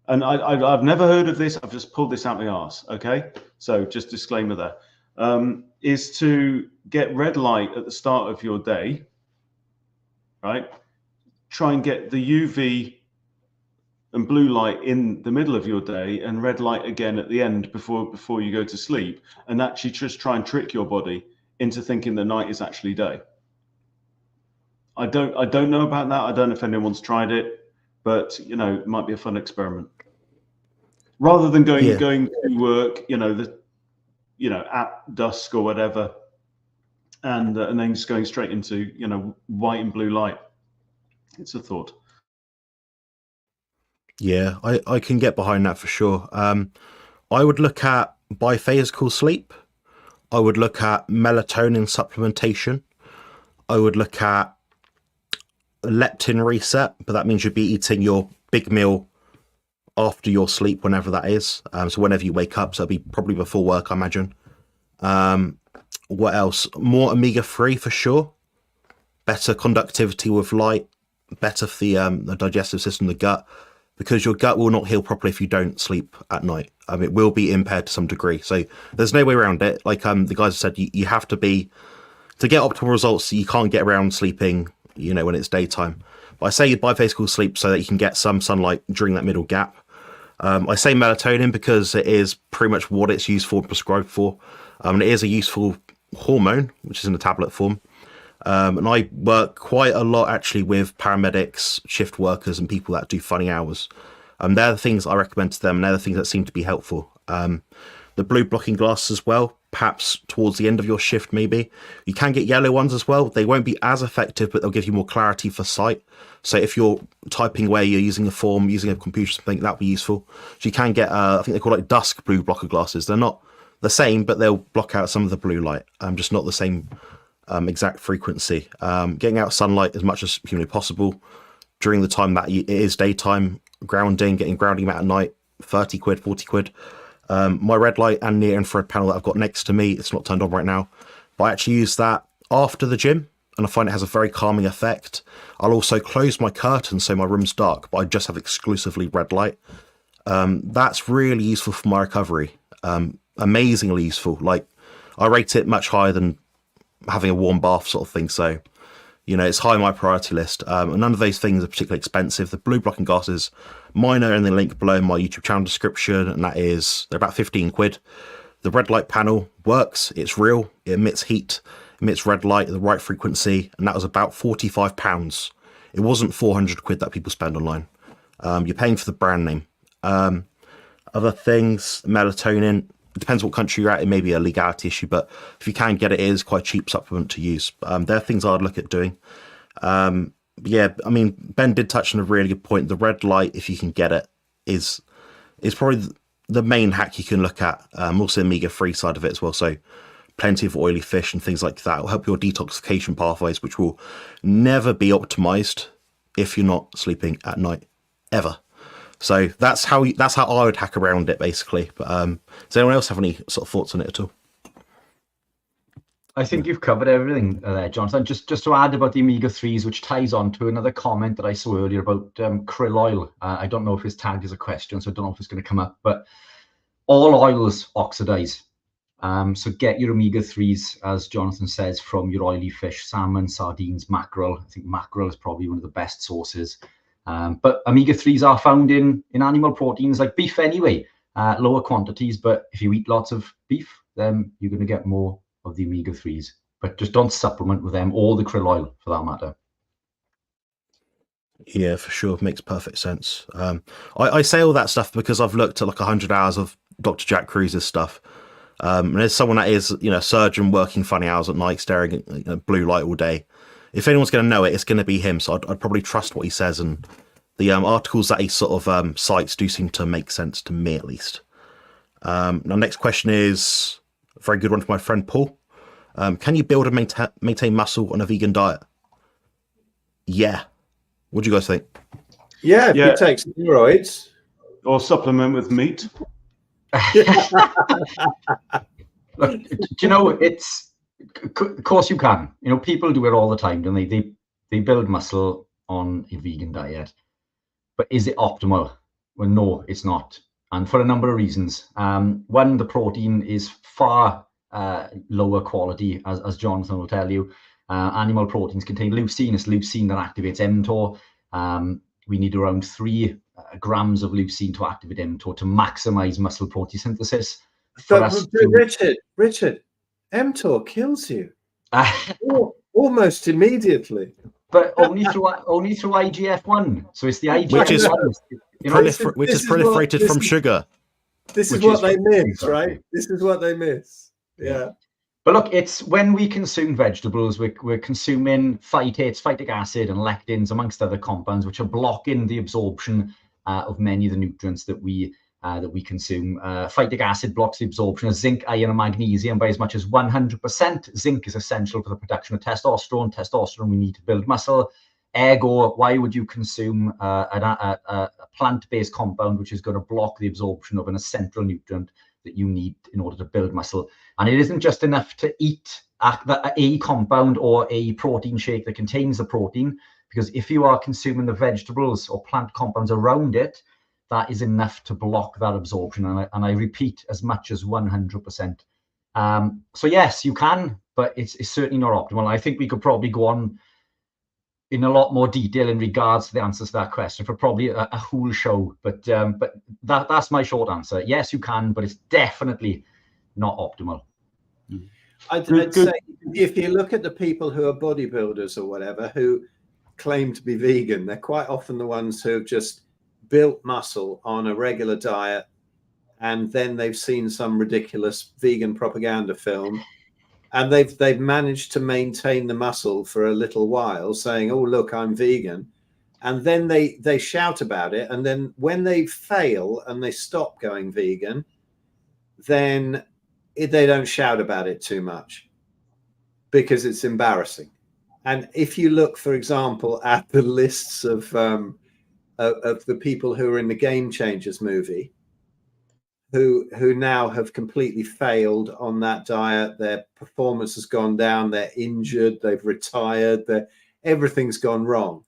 I've never heard of this. I've just pulled this out my arse. Okay, so just disclaimer there, is to get red light at the start of your day. Right, try and get the UV and blue light in the middle of your day, and red light again at the end before you go to sleep, and actually just try and trick your body into thinking the night is actually day. I don't know about that. I don't know if anyone's tried it, but it might be a fun experiment. Rather than going to work, at dusk or whatever, and then just going straight into white and blue light. It's a thought. Yeah, I can get behind that for sure. I would look at biphasical sleep. I would look at melatonin supplementation. I would look at leptin reset, but that means you'd be eating your big meal after your sleep, whenever that is. So whenever you wake up, so it'll be probably before work, I imagine. What else? More omega-3 for sure. Better conductivity with light. Better for the digestive system, the gut. Because your gut will not heal properly if you don't sleep at night. It will be impaired to some degree. So there's no way around it. Like the guys have said, you have to get optimal results. You can't get around sleeping, when it's daytime. But I say biphasical sleep so that you can get some sunlight during that middle gap. I say melatonin because it is pretty much what it's used for and prescribed for. It is a useful hormone, which is in a tablet form. And I work quite a lot actually with paramedics, shift workers, and people that do funny hours. They're the things I recommend to them, and they're the things that seem to be helpful. The blue blocking glasses as well, perhaps towards the end of your shift, maybe. You can get yellow ones as well. They won't be as effective, but they'll give you more clarity for sight. So if you're typing away, you're using a form, using a computer, something, that'll be useful. So you can get, I think they call dusk blue blocker glasses. They're not the same, but they'll block out some of the blue light. Just not the same exact frequency. Getting out sunlight as much as humanly possible during the time that it is daytime. Getting grounding out at night, 30 quid, 40 quid. My red light and near infrared panel that I've got next to me, it's not turned on right now, but I actually use that after the gym, and I find it has a very calming effect. I'll also close my curtains so my room's dark, but I just have exclusively red light. That's really useful for my recovery. Amazingly useful. Like, I rate it much higher than having a warm bath sort of thing. So, it's high on my priority list. And none of those things are particularly expensive. The blue blocking glasses, mine are in the link below in my YouTube channel description, and they're about 15 quid. The red light panel works. It's real. It emits heat, emits red light at the right frequency, and that was about £45. It wasn't 400 quid that people spend online. You're paying for the brand name. Other things, melatonin. It depends what country you're at. It may be a legality issue, but if you can get it, it is quite a cheap supplement to use. There are things I'd look at doing. Yeah, I mean, Ben did touch on a really good point. The red light, if you can get it, is probably the main hack you can look at. Also omega-3 side of it as well. So plenty of oily fish and things like that will help your detoxification pathways, which will never be optimized if you're not sleeping at night, ever. So that's how I would hack around it, basically. But does anyone else have any sort of thoughts on it at all? I think you've covered everything there, Jonathan. Just to add about the omega-3s, which ties on to another comment that I saw earlier about krill oil. I don't know if it's tagged as a question, so I don't know if it's going to come up. But all oils oxidize. So get your omega-3s, as Jonathan says, from your oily fish, salmon, sardines, mackerel. I think mackerel is probably one of the best sources. But omega-3s are found in animal proteins like beef anyway, lower quantities. But if you eat lots of beef, then you're going to get more of the omega-3s. But just don't supplement with them or the krill oil for that matter. Yeah, for sure. Makes perfect sense. I say all that stuff because I've looked at like 100 hours of Dr. Jack Cruise's stuff. And as someone that is, a surgeon working funny hours at night, staring at blue light all day, if anyone's going to know it, it's going to be him. So I'd probably trust what he says. And the articles that he sort of cites do seem to make sense to me, at least. Now, next question is a very good one from my friend Paul. Can you build and maintain muscle on a vegan diet? Yeah. What do you guys think? Yeah, if you take steroids. Or supplement with meat. Look, of course you can. People do it all the time, don't they? They build muscle on a vegan diet. But is it optimal? Well, no, it's not. And for a number of reasons. One, the protein is far lower quality, as Jonathan will tell you. Animal proteins contain leucine. It's leucine that activates mTOR. We need around 3 grams of leucine to activate mTOR to maximize muscle protein synthesis. But Richard, mTOR kills you almost immediately. But only through IGF-1. So it's the IGF-1, which is proliferated from sugar. This is what they miss, right? This is what they miss. Yeah. But look, it's when we consume vegetables, we're consuming phytic acid and lectins, amongst other compounds, which are blocking the absorption of many of the nutrients that we consume. Phytic acid blocks the absorption of zinc, iron, and magnesium by as much as 100%. Zinc is essential for the production of testosterone. Testosterone we need to build muscle. Ergo, why would you consume a plant-based compound which is going to block the absorption of an essential nutrient that you need in order to build muscle? And it isn't just enough to eat a compound or a protein shake that contains the protein, because if you are consuming the vegetables or plant compounds around it, that is enough to block that absorption. And I repeat, as much as 100%. So yes, you can, but it's certainly not optimal. I think we could probably go on in a lot more detail in regards to the answers to that question for probably a whole show. But that's my short answer. Yes, you can, but it's definitely not optimal. I'd Good. say if you look at the people who are bodybuilders or whatever who claim to be vegan, they're quite often the ones who have just built muscle on a regular diet, and then they've seen some ridiculous vegan propaganda film, and they've managed to maintain the muscle for a little while, saying, "Oh, look, I'm vegan," and then they shout about it, and then when they fail and they stop going vegan, then they don't shout about it too much because it's embarrassing. And if you look, for example, at the lists of the people who are in the Game Changers movie, who now have completely failed on that diet, their performance has gone down, they're injured, they've retired, everything's gone wrong.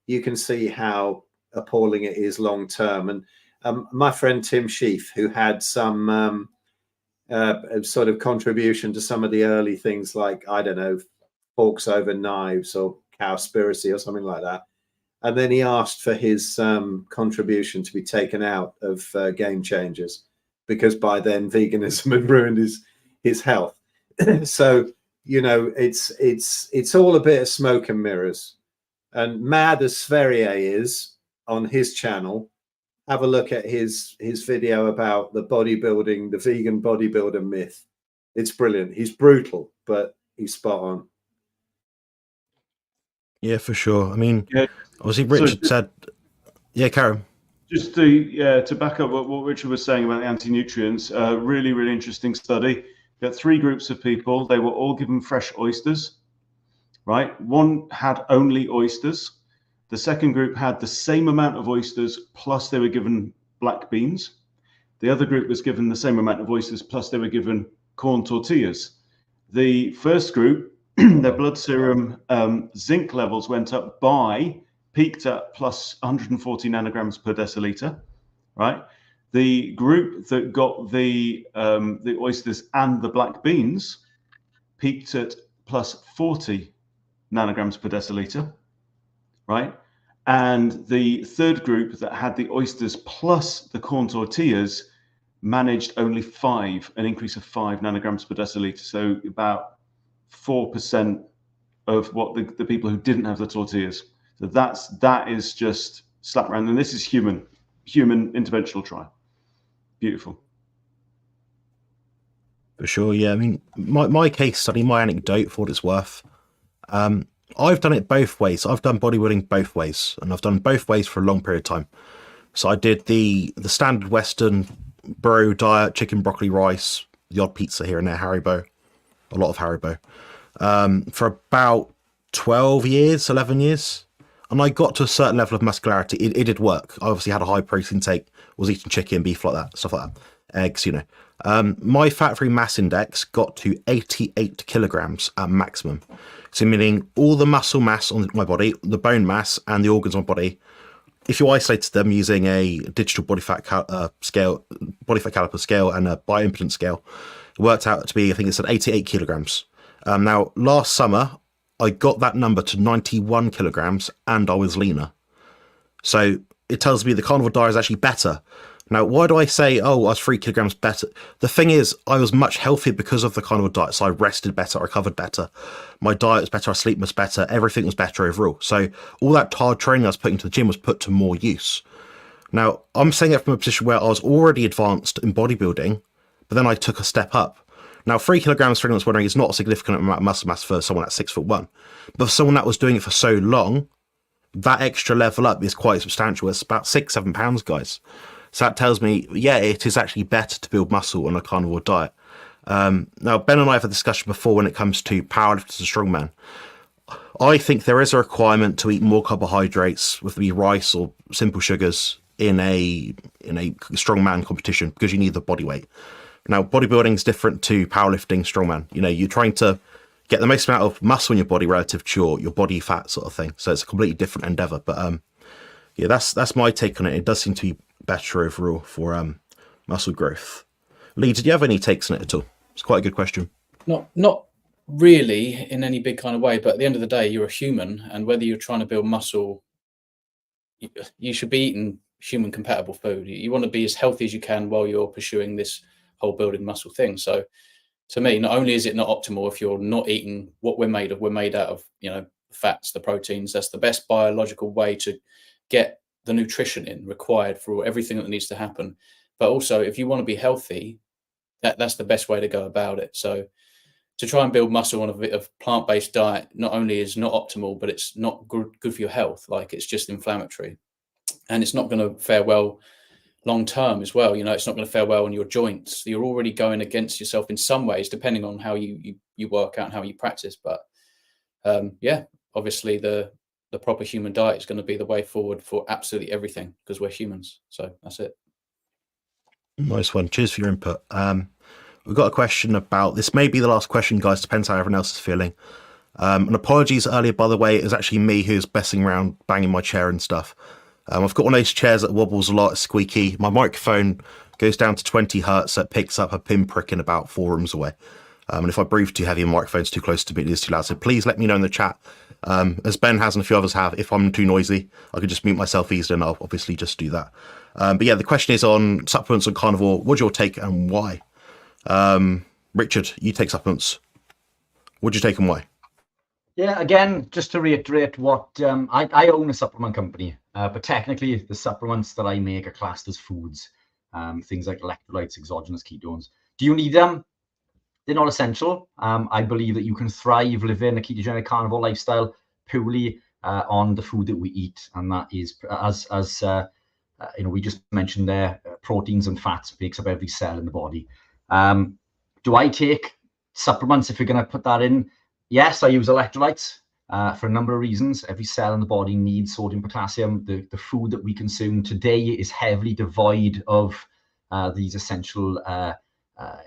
You can see how appalling it is long term. And my friend Tim Sheaf, who had some sort of contribution to some of the early things like, I don't know, Forks Over Knives or Cowspiracy or something like that. And then he asked for his contribution to be taken out of Game Changers, because by then veganism had ruined his health. So, you know, it's all a bit of smoke and mirrors. And mad as Sverrier is on his channel, have a look at his video about the bodybuilding, the vegan bodybuilder myth. It's brilliant. He's brutal, but he's spot on. Yeah, for sure. I mean, Yeah. obviously Richard said, yeah, Karen. Just to back up what Richard was saying about the anti-nutrients, really, really interesting study. We had 3 groups of people. They were all given fresh oysters, right? One had only oysters. The second group had the same amount of oysters, plus they were given black beans. The other group was given the same amount of oysters, plus they were given corn tortillas. The first group, their blood serum zinc levels went up peaked at plus 140 nanograms per deciliter, right? The group that got the oysters and the black beans peaked at plus 40 nanograms per deciliter, right? And the third group that had the oysters plus the corn tortillas managed only an increase of 5 nanograms per deciliter. So about 4% of what the people who didn't have the tortillas. So that is just slap around. And this is human interventional trial. Beautiful. For sure, yeah. I mean, my case study, my anecdote, for what it's worth, I've done it both ways. I've done bodybuilding both ways, and I've done both ways for a long period of time. So I did the standard Western bro diet, chicken, broccoli, rice, the odd pizza here and there, Haribo, a lot of Haribo, for about 12 years, 11 years. And I got to a certain level of muscularity. It did work. I obviously had a high protein take, was eating chicken, beef like that, stuff like that, eggs, you know. My fat-free mass index got to 88 kilograms at maximum. So meaning all the muscle mass on my body, the bone mass and the organs on my body, if you isolated them using a digital body fat scale, body fat caliper scale and a bioimpedance scale, it worked out to be, I think it said 88 kilograms. Now, last summer, I got that number to 91 kilograms and I was leaner. So it tells me the carnivore diet is actually better. Now, why do I say, oh, I was 3 kilograms better? The thing is, I was much healthier because of the carnivore diet. So I rested better, I recovered better. My diet was better, our sleep was better, everything was better overall. So all that hard training I was putting to the gym was put to more use. Now, I'm saying it from a position where I was already advanced in bodybuilding, but then I took a step up. Now, 3 kilograms, for anyone that's wondering, is not a significant amount of muscle mass for someone at 6'1". But for someone that was doing it for so long, that extra level up is quite substantial. It's about 6-7 pounds, guys. So that tells me, yeah, it is actually better to build muscle on a carnivore diet. Now, Ben and I have a discussion before when it comes to powerlifters and strongman. I think there is a requirement to eat more carbohydrates, whether it be rice or simple sugars, in a strongman competition because you need the body weight. Now, bodybuilding is different to powerlifting, strongman. You know, you're trying to get the most amount of muscle in your body relative to your body fat sort of thing. So it's a completely different endeavor. But yeah, that's my take on it. It does seem to be better overall for muscle growth. Lee, did you have any takes on it at all? It's quite a good question. Not really in any big kind of way, but at the end of the day, you're a human, and whether you're trying to build muscle, you should be eating human compatible food. You want to be as healthy as you can while you're pursuing this whole building muscle thing. So to me, not only is it not optimal if you're not eating what we're made of, we're made out of, you know, fats, the proteins. That's the best biological way to get the nutrition in required for everything that needs to happen. But also, if you want to be healthy, that's the best way to go about it. So to try and build muscle on a bit of plant-based diet not only is not optimal, but it's not good for your health. Like, it's just inflammatory, and it's not going to fare well long term as well. You know, it's not going to fare well on your joints. You're already going against yourself in some ways, depending on how you work out and how you practice. But yeah, obviously the proper human diet is going to be the way forward for absolutely everything, because we're humans. So that's it. Nice one. Cheers for your input. We've got a question about, this may be the last question, guys, depends how everyone else is feeling. And apologies earlier, by the way, it was actually me who's messing around, banging my chair and stuff. I've got one of those chairs that wobbles a lot, it's squeaky. My microphone goes down to 20 hertz, so it picks up a pinprick in about 4 rooms away. And if I breathe too heavy and microphone's too close to me, it is too loud. So please let me know in the chat, as Ben has and a few others have, if I'm too noisy. I could just mute myself easily, and I'll obviously just do that. But yeah, the question is on supplements and carnivore. What's your take and why? Richard, you take supplements. What'd you take and why? Yeah, again, just to reiterate what I own a supplement company, but technically the supplements that I make are classed as foods, things like electrolytes, exogenous ketones. Do you need them? They're not essential. I believe that you can thrive living a ketogenic carnivore lifestyle purely on the food that we eat, and that is, as you know, we just mentioned there, proteins and fats makes up every cell in the body. Do I take supplements if you're going to put that in? Yes, I use electrolytes for a number of reasons. Every cell in the body needs sodium, potassium. The food that we consume today is heavily devoid of these essential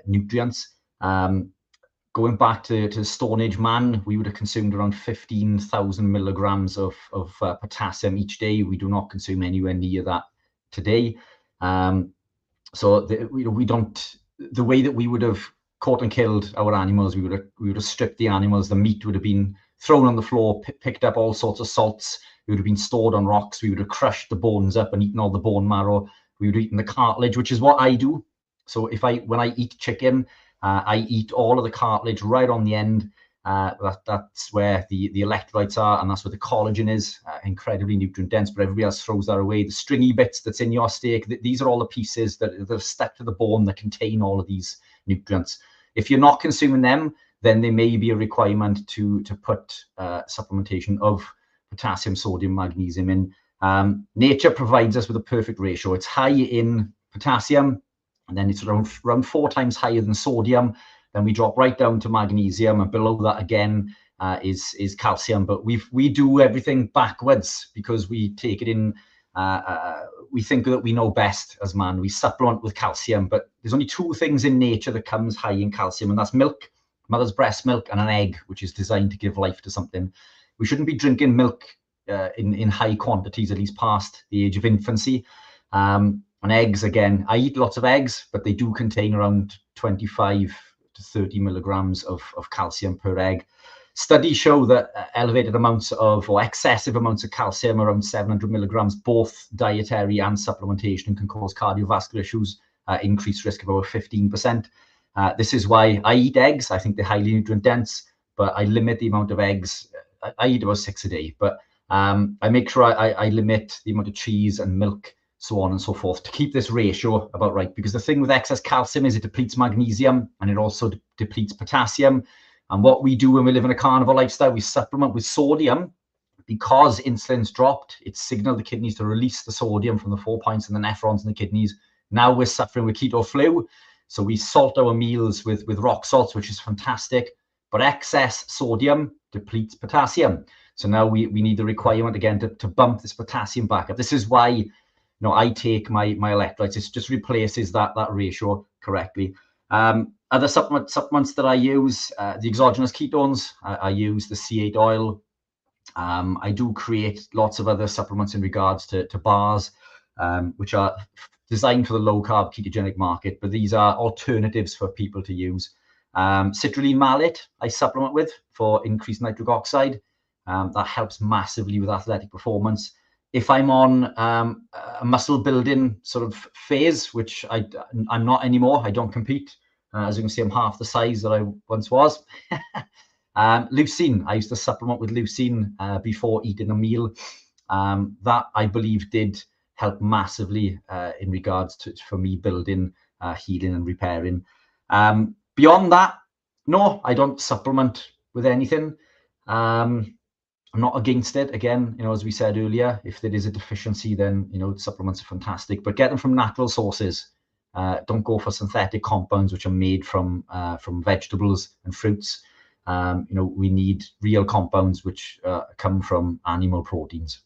nutrients. Going back to Stone Age man, we would have consumed around 15,000 milligrams of potassium each day. We do not consume anywhere near that today. So we don't. The way that we would have caught and killed our animals, we would have stripped the animals. The meat would have been thrown on the floor, picked up all sorts of salts. It would have been stored on rocks. We would have crushed the bones up and eaten all the bone marrow. We would have eaten the cartilage, which is what I do. So when I eat chicken, I eat all of the cartilage right on the end. That's where the electrolytes are, and that's where the collagen is, incredibly nutrient dense, but everybody else throws that away. The stringy bits that's in your steak, these are all the pieces that are stuck to the bone that contain all of these nutrients. If you're not consuming them, then there may be a requirement to put supplementation of potassium, sodium, magnesium in. Nature provides us with a perfect ratio. It's high in potassium, and then it's around 4 times higher than sodium. Then we drop right down to magnesium, and below that again is calcium. But we do everything backwards because we take it in. We think that we know best as man. We supplement with calcium, but there's only 2 things in nature that comes high in calcium, and that's milk, mother's breast milk, and an egg, which is designed to give life to something. We shouldn't be drinking milk in high quantities, at least past the age of infancy. And eggs, again, I eat lots of eggs, but they do contain around 25 to 30 milligrams of calcium per egg. Studies show that elevated amounts of, or excessive amounts of calcium, around 700 milligrams, both dietary and supplementation, can cause cardiovascular issues, increased risk of over 15%. This is why I eat eggs. I think they're highly nutrient dense, but I limit the amount of eggs. I eat about 6 a day, but I make sure I limit the amount of cheese and milk, so on and so forth, to keep this ratio about right. Because the thing with excess calcium is it depletes magnesium, and it also depletes potassium. And what we do when we live in a carnivore lifestyle, we supplement with sodium. Because insulin's dropped, it's signaled the kidneys to release the sodium from the 4 points and the nephrons in the kidneys. Now we're suffering with keto flu, so we salt our meals with rock salts, which is fantastic. But excess sodium depletes potassium. So now we need the requirement again to bump this potassium back up. This is why I take my electrolytes. It just replaces that ratio correctly. Other supplements that I use, the exogenous ketones, I use the C8 oil. I do create lots of other supplements in regards to bars, which are designed for the low carb ketogenic market, but these are alternatives for people to use. Citrulline malate I supplement with for increased nitric oxide. That helps massively with athletic performance. If I'm on a muscle building sort of phase, which I'm not anymore, I don't compete. As you can see, I'm half the size that I once was. Leucine, I used to supplement with leucine before eating a meal. That, I believe, did help massively in regards to, for me, building, healing and repairing. Beyond that, no, I don't supplement with anything. I'm not against it. Again, as we said earlier, if there is a deficiency, then, supplements are fantastic, but get them from natural sources. Don't go for synthetic compounds, which are made from vegetables and fruits. We need real compounds which come from animal proteins.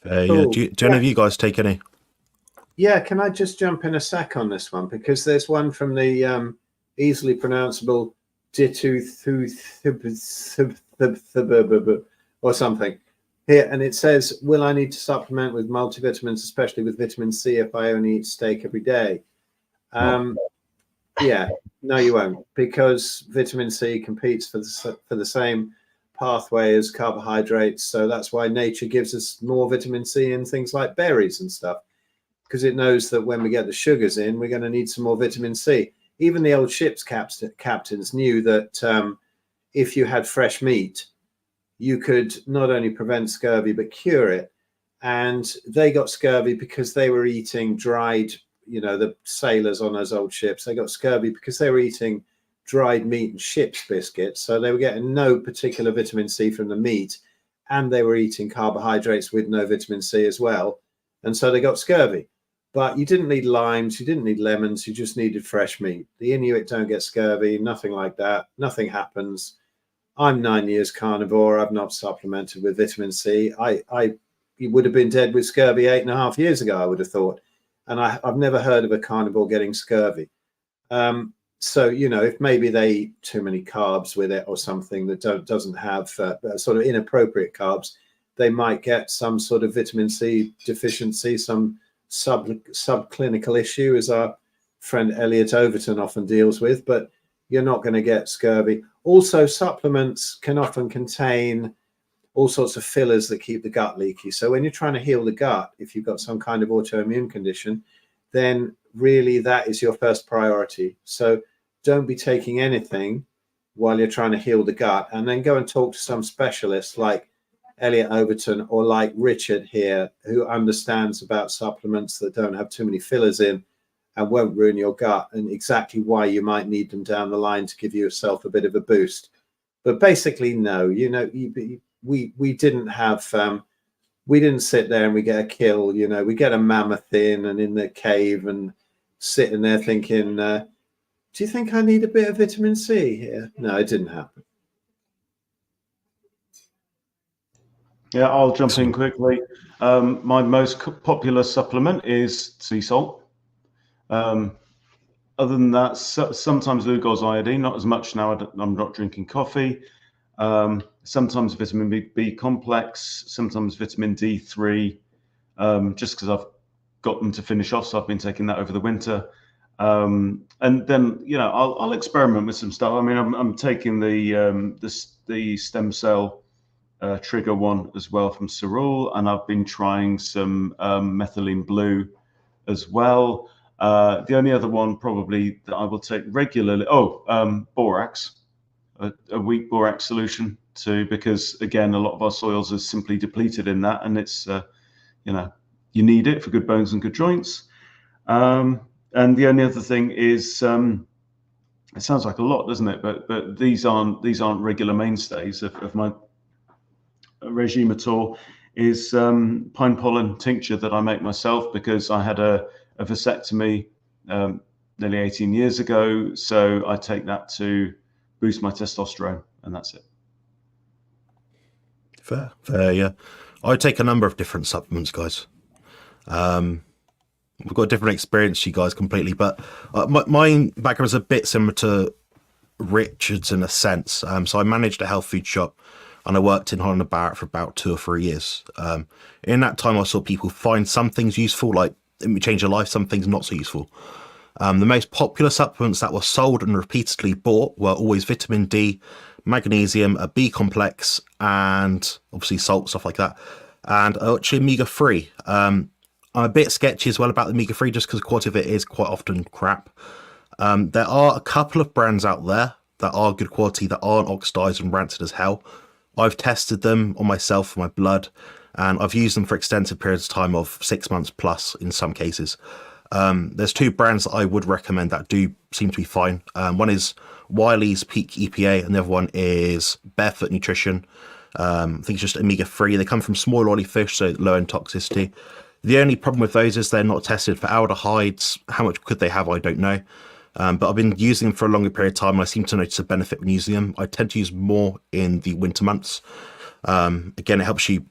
Yeah. Do any of you guys take any? Yeah, can I just jump in a sec on this one? Because there's one from the easily pronounceable or something here, and it says, will I need to supplement with multivitamins, especially with vitamin C, if I only eat steak every day? Yeah, no, you won't, because vitamin C competes for the same pathway as carbohydrates. So that's why nature gives us more vitamin C in things like berries and stuff, because it knows that when we get the sugars in, we're going to need some more vitamin C. Even the old ship's captains knew that if you had fresh meat, you could not only prevent scurvy, but cure it. And they got scurvy because they were eating dried, the sailors on those old ships, they got scurvy because they were eating dried meat and ship's biscuits. So they were getting no particular vitamin C from the meat, and they were eating carbohydrates with no vitamin C as well. And so they got scurvy. But you didn't need limes, you didn't need lemons, you just needed fresh meat. The Inuit don't get scurvy, nothing like that. Nothing happens. I'm 9 years carnivore. I've not supplemented with vitamin C. I would have been dead with scurvy 8.5 years ago, I would have thought. And I've never heard of a carnivore getting scurvy. So, if maybe they eat too many carbs with it or something that doesn't have sort of inappropriate carbs, they might get some sort of vitamin C deficiency, some subclinical issue, as our friend Elliot Overton often deals with, but you're not going to get scurvy. Also, supplements can often contain all sorts of fillers that keep the gut leaky. So when you're trying to heal the gut, if you've got some kind of autoimmune condition, then really that is your first priority. So don't be taking anything while you're trying to heal the gut, and then go and talk to some specialist like Elliot Overton or like Richard here, who understands about supplements that don't have too many fillers in and won't ruin your gut, and exactly why you might need them down the line to give yourself a bit of a boost. But basically, no, we didn't have, we didn't sit there and we get a kill, we get a mammoth in the cave and sitting there thinking, do you think I need a bit of vitamin C here? No, it didn't happen. Yeah, I'll jump in quickly. My most popular supplement is sea salt. Other than that, sometimes Lugol's iodine, not as much now. I'm not drinking coffee. Sometimes vitamin B complex, sometimes vitamin D3, just because I've got them to finish off. So I've been taking that over the winter. And then, I'll experiment with some stuff. I mean, I'm taking the stem cell trigger one as well from Cerule, and I've been trying some methylene blue as well. The only other one probably that I will take regularly, borax, a weak borax solution too, because again, a lot of our soils are simply depleted in that, and it's you need it for good bones and good joints. And the only other thing is, it sounds like a lot, doesn't it? But these aren't regular mainstays of my regime at all. Is pine pollen tincture that I make myself, because I had a vasectomy nearly 18 years ago. So I take that to boost my testosterone, and that's it. Fair, yeah. I take a number of different supplements, guys. We've got a different experience, you guys, completely. But my background is a bit similar to Richard's in a sense. So I managed a health food shop, and I worked in Holland and Barrett for about 2 or 3 years. In that time, I saw people find some things useful, like it change their life, some things not so useful. The most popular supplements that were sold and repeatedly bought were always vitamin D, magnesium, a B complex, and obviously salt, stuff like that. And actually omega-3. I'm a bit sketchy as well about the omega-3, just because the quality of it is quite often crap. There are a couple of brands out there that are good quality, that aren't oxidized and rancid as hell. I've tested them on myself for my blood, and I've used them for extensive periods of time of 6 months plus in some cases. There's two brands that I would recommend that do seem to be fine. One is Wiley's Peak EPA, and the other one is Barefoot Nutrition. I think it's just omega-3. They come from small oily fish, so low in toxicity. The only problem with those is they're not tested for aldehydes. How much could they have? I don't know. But I've been using them for a longer period of time, and I seem to notice a benefit when using them. I tend to use more in the winter months. Again, it helps you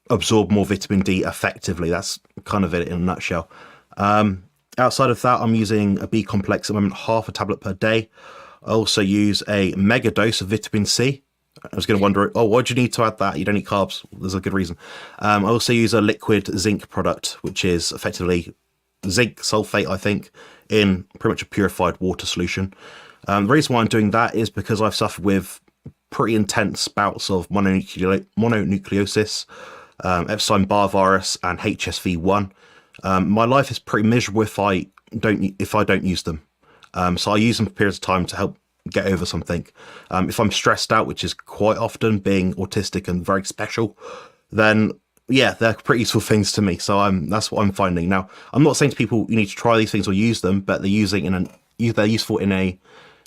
absorb more vitamin D effectively. That's kind of it in a nutshell. Outside of that, I'm using a B complex at the moment, half a tablet per day. I also use a mega dose of vitamin C. I was going to wonder, oh, why do you need to add that? You don't eat carbs. There's a good reason. I also use a liquid zinc product, which is effectively zinc sulfate, I think, in pretty much a purified water solution. The reason why I'm doing that is because I've suffered with pretty intense bouts of mononucleosis, Epstein-Barr virus, and HSV1. My life is pretty miserable if I don't use them. So I use them for periods of time to help get over something. If I'm stressed out, which is quite often, being autistic and very special, then yeah, they're pretty useful things to me. So that's what I'm finding. Now, I'm not saying to people you need to try these things or use them, but they're useful in a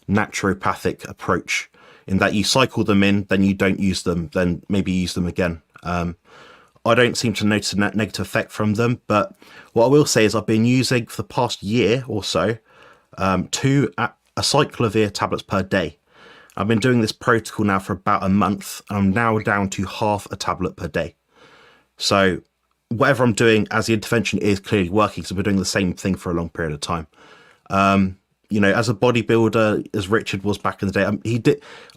naturopathic approach, in that you cycle them in, then you don't use them, then maybe use them again. I don't seem to notice a negative effect from them, but what I will say is I've been using for the past year or so 2 acyclovir tablets per day. I've been doing this protocol now for about a month, and I'm now down to half a tablet per day. So whatever I'm doing as the intervention is clearly working, so we're doing the same thing for a long period of time. As a bodybuilder, as Richard was back in the day,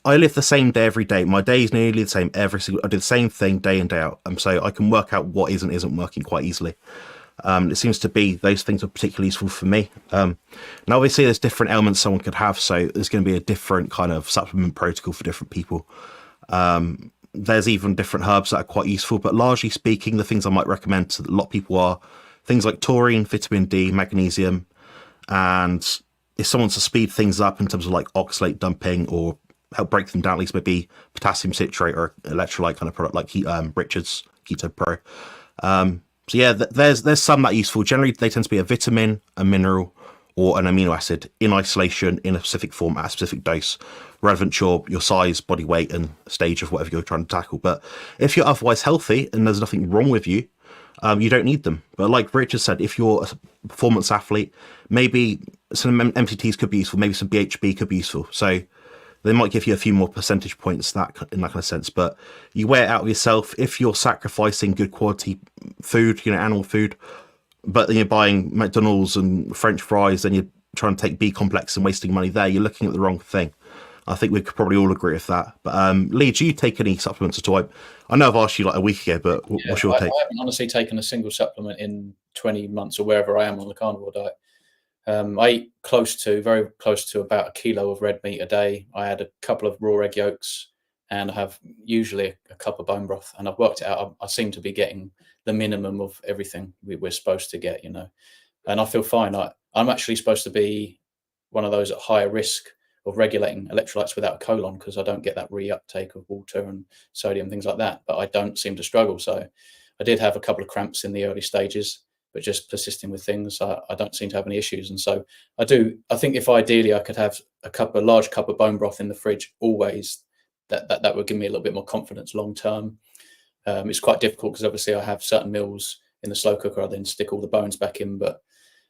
I live the same day every day. My day is nearly the same I do the same thing day in, day out. So I can work out what is and isn't working quite easily. It seems to be those things are particularly useful for me. Now, obviously, there's different elements someone could have, so there's going to be a different kind of supplement protocol for different people. There's even different herbs that are quite useful, but largely speaking, the things I might recommend to a lot of people are things like taurine, vitamin D, magnesium, and if someone wants to speed things up in terms of like oxalate dumping or help break them down, at least maybe potassium citrate or electrolyte kind of product like Richard's Keto Pro. So yeah, there's some that are useful. Generally, they tend to be a vitamin, a mineral, or an amino acid in isolation in a specific form at a specific dose, relevant to your size, body weight, and stage of whatever you're trying to tackle. But if you're otherwise healthy and there's nothing wrong with you, you don't need them. But like Richard said, if you're a performance athlete, maybe some MCTs could be useful, maybe some BHB could be useful. So they might give you a few more percentage points in that kind of sense. But you weigh it out of yourself. If you're sacrificing good quality food, animal food, but then you're buying McDonald's and French fries, and you're trying to take B complex and wasting money there, you're looking at the wrong thing. I think we could probably all agree with that. But Lee, do you take any supplements at all? I know I've asked you like a week ago, but what's your take? I haven't honestly taken a single supplement in 20 months or wherever I am on the carnivore diet. I eat very close to about 1 kilo of red meat a day. I add a couple of raw egg yolks, and I have usually a cup of bone broth. And I've worked it out. I seem to be getting the minimum of everything we're supposed to get, and I feel fine. I'm actually supposed to be one of those at higher risk of regulating electrolytes without a colon, because I don't get that reuptake of water and sodium, things like that. But I don't seem to struggle. So I did have a couple of cramps in the early stages, but just persisting with things, I don't seem to have any issues. And so I think if ideally I could have a large cup of bone broth in the fridge always, that would give me a little bit more confidence long term. It's quite difficult because obviously I have certain meals in the slow cooker. I then stick all the bones back in, but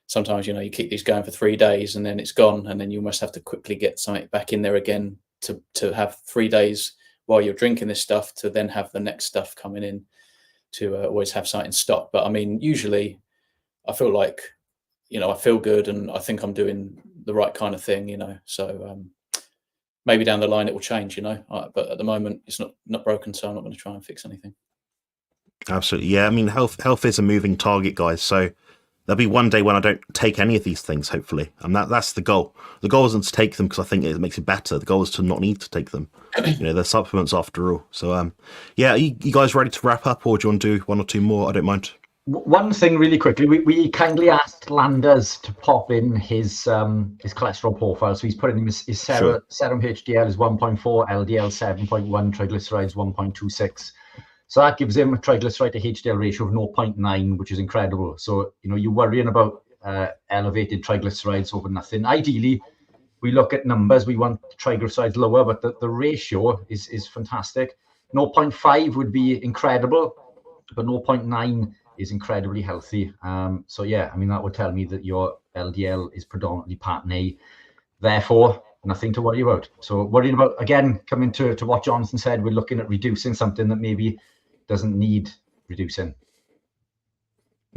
sometimes, you keep these going for 3 days and then it's gone. And then you almost have to quickly get something back in there again to have 3 days while you're drinking this stuff, to then have the next stuff coming in, to always have something in stock. But I mean, usually I feel like, I feel good and I think I'm doing the right kind of thing, so maybe down the line it will change, but at the moment it's not broken. So I'm not going to try and fix anything. Absolutely. Yeah. I mean, health is a moving target, guys. So there'll be one day when I don't take any of these things, hopefully. And that's the goal. The goal isn't to take them because I think it makes it better. The goal is to not need to take them. They're supplements after all. So, yeah, are you guys ready to wrap up, or do you want to do one or two more? I don't mind. One thing really quickly, we kindly asked Landers to pop in his cholesterol profile. So he's put in his serum HDL is 1.4, LDL 7.1, triglycerides 1.26. So that gives him a triglyceride to HDL ratio of 0.9, which is incredible. So, you're worrying about elevated triglycerides over nothing. Ideally, we look at numbers. We want triglycerides lower, but the ratio is fantastic. 0.5 would be incredible, but 0.9 is incredibly healthy. So yeah, that would tell me that your LDL is predominantly Part A. Therefore, nothing to worry about. So worrying about, again, coming to what Jonathan said, we're looking at reducing something that maybe doesn't need reducing.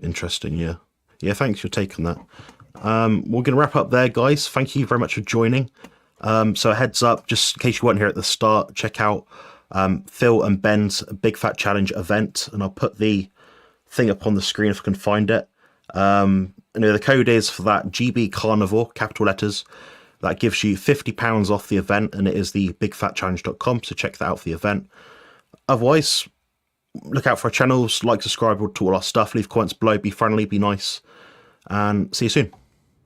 Interesting, yeah. Yeah, thanks for taking that. We're going to wrap up there, guys. Thank you very much for joining. So a heads up, just in case you weren't here at the start, check out Phil and Ben's Big Fat Challenge event, and I'll put the thing up on the screen if I can find it. The code is for that GB Carnivore, capital letters. That gives you £50 off the event, and it is the bigfatchallenge.com, so check that out for the event. Otherwise, look out for our channels, like, subscribe to all our stuff, leave comments below, be friendly, be nice, and see you soon.